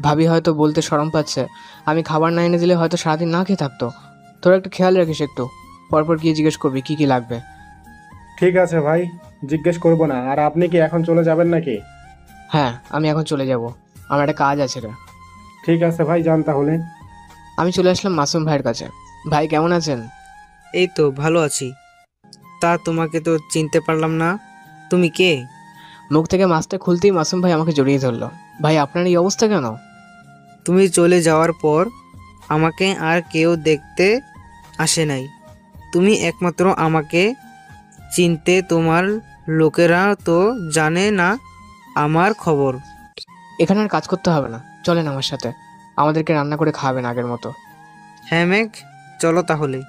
Speaker 1: ভাবি হয়তো বলতে শরম পাচ্ছে, আমি খাবার না এনে দিলে হয়তো সারাদিন না খেয়ে থাকতো। তোরা একটু খেয়াল রাখিস, একটু পরপর গিয়ে জিজ্ঞেস করবি কি কি লাগবে।
Speaker 20: ঠিক আছে ভাই, জিজ্ঞেস করবো না। আর আপনি কি এখন চলে যাবেন নাকি?
Speaker 1: হ্যাঁ, আমি এখন চলে যাব, আমার একটা কাজ আছে রে।
Speaker 20: ঠিক আছে ভাই, যান তাহলে।
Speaker 1: আমি চলে আসলাম মাসুম ভাইয়ের কাছে। ভাই, কেমন আছেন?
Speaker 9: এই তো ভালো আছি। তা তোমাকে তো চিনতে পারলাম না, তুমি কে?
Speaker 1: মুখ থেকে মাছটা খুলতেই মাসুম ভাই আমাকে জড়িয়ে ধরলো। ভাই, আপনার এই অবস্থা কেন?
Speaker 9: তুমি চলে যাওয়ার পর আমাকে আর কেউ দেখতে আসে নাই, তুমি একমাত্র আমাকে চিনতে। তোমার লোকেরা তো জানে না আমার খবর।
Speaker 1: এখানে আর কাজ করতে হবে না, চলেন আমার সাথে, আমাদেরকে রান্না করে খাওয়াবেন আগের মতো।
Speaker 9: হ্যাঁ মেঘ, চলো তাহলে।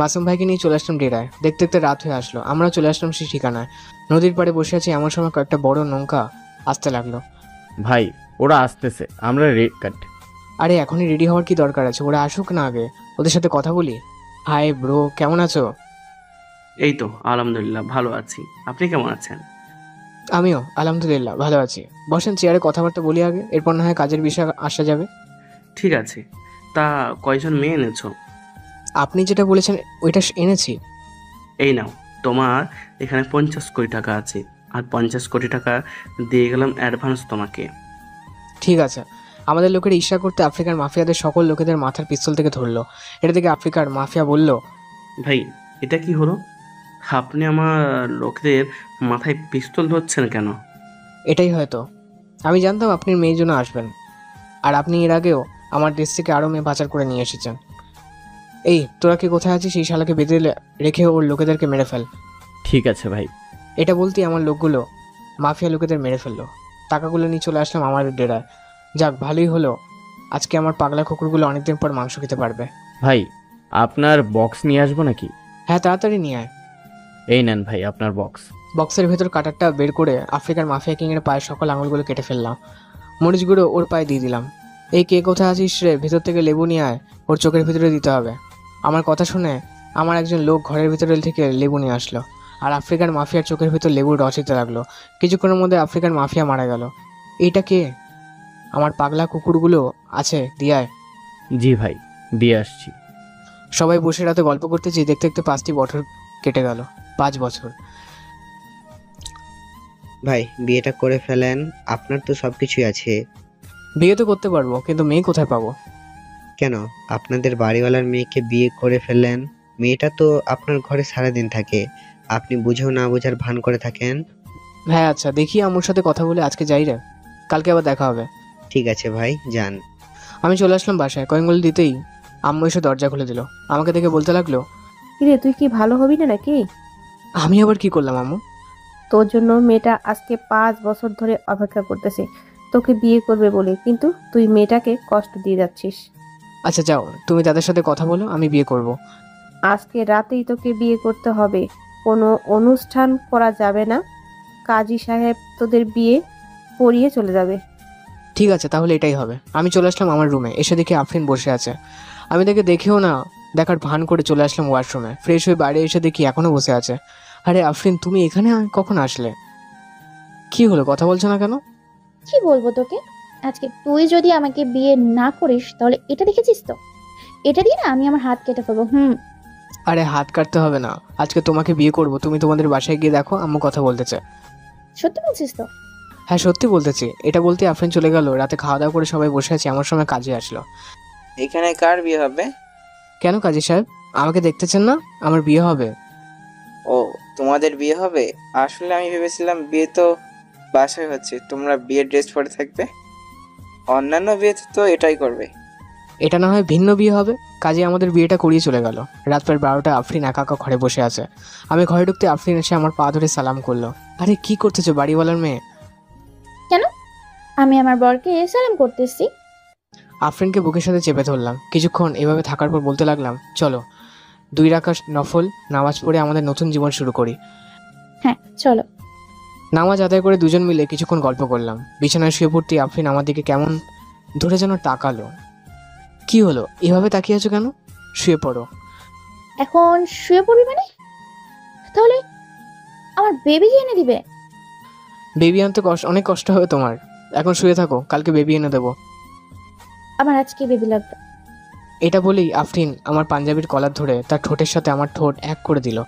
Speaker 1: মাসুম ভাইকে নিয়ে চলে আসলাম ডেরায়। দেখতে দেখতে রাত হয়ে আসলো, আমরা চলে আসলাম সেই ঠিকানায়। নদীর পাড়ে বসে আছি, এমন সময় কয়েকটা বড় নৌকা আসতে লাগলো।
Speaker 17: ভাই, ওরা আসতেছে, আমরা রেড কাট।
Speaker 1: আরে এখনই রেডি হওয়ার কি দরকার আছে, ওরা আসুক না আগে, ওদের সাথে কথা বলি। হাই ব্রো, কেমন আছো?
Speaker 18: এই তো আলহামদুলিল্লাহ ভালো আছি, আপনি কেমন আছেন?
Speaker 1: আমিও আলহামদুলিল্লাহ ভালো আছি। বসেন, চেয়ারে কথাবার্তা বলি আগে, এরপর না হয় কাজের বিষয়ে আসা যাবে।
Speaker 18: ঠিক আছে, তা কয়জন মেয়ে এনেছো?
Speaker 1: আপনি যেটা বলেছেন ওইটা এনেছি।
Speaker 18: এই নাও, তোমার এখানে 50 কোটি টাকা আছে, আর 50 কোটি টাকা দিয়ে গেলাম অ্যাডভান্স তোমাকে।
Speaker 1: ঠিক আছে। আমাদের লোকের ঈর্ষা করতে আফ্রিকার মাফিয়াদের সকল লোকেদের মাথার পিস্তল থেকে ধরলো। এটা থেকে আফ্রিকার মাফিয়া বলল,
Speaker 18: ভাই এটা কি হলো? আপনি আমার লোকদের মাথায় পিস্তল ধরছেন কেন?
Speaker 1: এটাই হয়তো, আমি জানতাম আপনি মেয়ের জন্য আসবেন, আর আপনি এর আগেও আমার দেশ থেকে আরও মেয়ে পাচার করে নিয়ে এসেছেন। এই, তোরা কি কোথায় আছিস? সেই শালাকে বেঁধে রেখে ওর লোকেদেরকে মেরে ফেল।
Speaker 17: ঠিক আছে ভাই।
Speaker 1: এটা বলতেই আমার লোকগুলো মাফিয়া লোকেদের মেরে ফেললো। টাকাগুলো নিয়ে চলে আসলাম আমার ডেরায়। যাক, ভালোই হলো, আজকে আমার পাগলা কুকুরগুলো অনেকদিন পর মাংস খেতে পারবে।
Speaker 17: ভাই, আপনার বক্স নিয়ে আসবো নাকি?
Speaker 1: হ্যাঁ, তাড়াতাড়ি নিয়ে আয়।
Speaker 17: এই নেন ভাই আপনার বক্স।
Speaker 1: বক্সের ভেতর কাটারটা বের করে আফ্রিকার মাফিয়া কিংয়ের পায়ের সকল আঙুলগুলো কেটে ফেললাম। মরিচ গুঁড়ো ওর পায়ে দিয়ে দিলাম। এই, কে কোথায় আছিস রে? ভেতর থেকে লেবু নিয়ে আয়, ওর চোখের ভিতরে দিতে হবে। আমার কথা শুনে আমার একজন লোক ঘরের ভিতরে থেকে লেবু নিয়ে আসলো, আর আফ্রিকার মাফিয়ার চোখের ভিতর লেবুর রস দিতে লাগলো। কিছুক্ষণের মধ্যে আফ্রিকার মাফিয়া মারা গেল। এইটা কে? আমার পাগলা কুকুরগুলো আছে, দিয়ায়।
Speaker 17: জি ভাই, দিয়ে আসছি।
Speaker 1: সবাই বসে রাতে গল্প করতেছি, দেখতে দেখতে 5টি বছর কেটে গেল। 5 বছর।
Speaker 12: ভাই বিয়েটা করে ফেলেন, আপনার তো সব কিছুই আছে।
Speaker 1: বিয়ে তো করতে পারবো, কিন্তু মেয়ে কোথায় পাবো?
Speaker 12: কেন আপনাদের বাড়িওয়ালার মেয়েকে বিয়ে করে ফেললেন? মেয়েটা তো আপনার ঘরে সারাদিন থাকে, আপনি বুঝেও না বোঝার ভান করে থাকেন।
Speaker 1: হ্যাঁ আচ্ছা, দেখি আম্মুর সাথে কথা বলে আজকে যাই রে, কালকে আবার দেখা হবে।
Speaker 12: ঠিক আছে ভাই, যান।
Speaker 1: আমি চলে আসলাম বাসায়। কয়েঙ্গুল দিতেই আম্মু এসে দরজা খুলে দিল। আমাকে দেখে বলতে লাগলো,
Speaker 4: কিরে তুই কি ভালো হবি না নাকি?
Speaker 1: আমি আবার কি করলাম আম্মু?
Speaker 4: তোর জন্য মেয়েটা আজকে 5 বছর ধরে অপেক্ষা করতেছে তোকে বিয়ে করবে বলে, কিন্তু তুই মেয়েটাকে কষ্ট দিয়ে যাচ্ছিস।
Speaker 1: আচ্ছা যাও, তুমি তাদের সাথে কথা বলো, আমি বিয়ে করব।
Speaker 4: আজকে রাতেই তোকে বিয়ে করতে হবে, কোনো অনুষ্ঠান করা যাবে না। কাজী সাহেব তোদের বিয়ে পড়িয়ে চলে যাবে।
Speaker 1: ঠিক আছে, তাহলে এটাই হবে। আমি চলে আসলাম আমার রুমে, এসে দেখি আফরিন বসে আছে। আমি তাকে দেখেও না দেখার ভান করে চলে আসলাম ওয়াশরুমে। ফ্রেশ হয়ে বাইরে এসে দেখি এখনো বসে আছে। আরে আফরিন, তুমি এখানে কখন আসলে? কি হলো, কথা বলছো না কেন?
Speaker 2: কি বলবো তোকে, আজকে তুই যদি আমাকে বিয়ে না করিস তাহলে এটা দেখেছিস তো, এটা দিয়ে না আমি আমার হাত কেটে ফেলবো।
Speaker 1: আরে হাত কাটতে হবে না, আজকে তোমাকে বিয়ে করব। তুমি তোমাদের বাসায় গিয়ে দেখো, আম্মু কথা বলতেছে।
Speaker 2: সত্যি বলছিস তো?
Speaker 1: হ্যাঁ সত্যি বলতেছি। এটা বলতে আফরিন চলে গেল। রাতে খাওয়া দাওয়া করে সবাই বসে আছি, আমার সময় কাজে আসলো।
Speaker 5: এখানে কার বিয়ে হবে?
Speaker 1: কেন কাজী সাহেব, আমাকে দেখতেছেন না? আমার বিয়ে হবে।
Speaker 5: ও, তোমাদের বিয়ে হবে? আসলে আমি ভেবেছিলাম বিয়ে তো বাসায় হচ্ছে, তোমরা বিয়ের ড্রেস পরে থাকবে। অন্যান্য বিয়েতে তো এটাই করবে।
Speaker 1: এটা না হয় ভিন্ন বিয়ে হবে। কাজে আমাদের বিয়েটা করিয়ে চলে গেল। রাত প্রায় 12টা। আফরিন একা একা ঘরে বসে আছে। আমি ঘরে ঢুকতে আফরিন এসে আমার পা ধরে সালাম করলো। আরে কি করতেছো বাড়িওয়ালার মেয়ে?
Speaker 2: কেন? আমি আমার বরকে সালাম করতেছি।
Speaker 1: আফরিনকে বুকের সাথে চেপে ধরলাম। কিছুক্ষণ এভাবে থাকার পর বলতে লাগলাম, চলো 2 রাকাত নফল নামাজ পড়ে আমাদের নতুন জীবন শুরু করি।
Speaker 2: হ্যাঁ চলো।
Speaker 1: নামাজ আদায় করে দুজন মিলে কিছুক্ষণ গল্প করলাম। বিছানায় শুয়ে পড়তে আফরিন আমার দিকে কেমন ধরে যেন তাকালো। কি হলো, এভাবে তাকিয়ে আছো কেন? শুয়ে পড়ো।
Speaker 2: এখন শুয়ে পড়বি মানে? তাহলে আমার বেবি এনে দিবে?
Speaker 1: বেবি আনতে অনেক কষ্ট হবে তোমার। এখন শুয়ে থাকো, কালকে বেবি এনে দেবো।
Speaker 2: আমার আজকে বেবি লাগবে।
Speaker 1: এটা বলেই আফরিন আমার পাঞ্জাবির কলার ধরে তার ঠোঁটের সাথে আমার ঠোঁট এক করে দিল।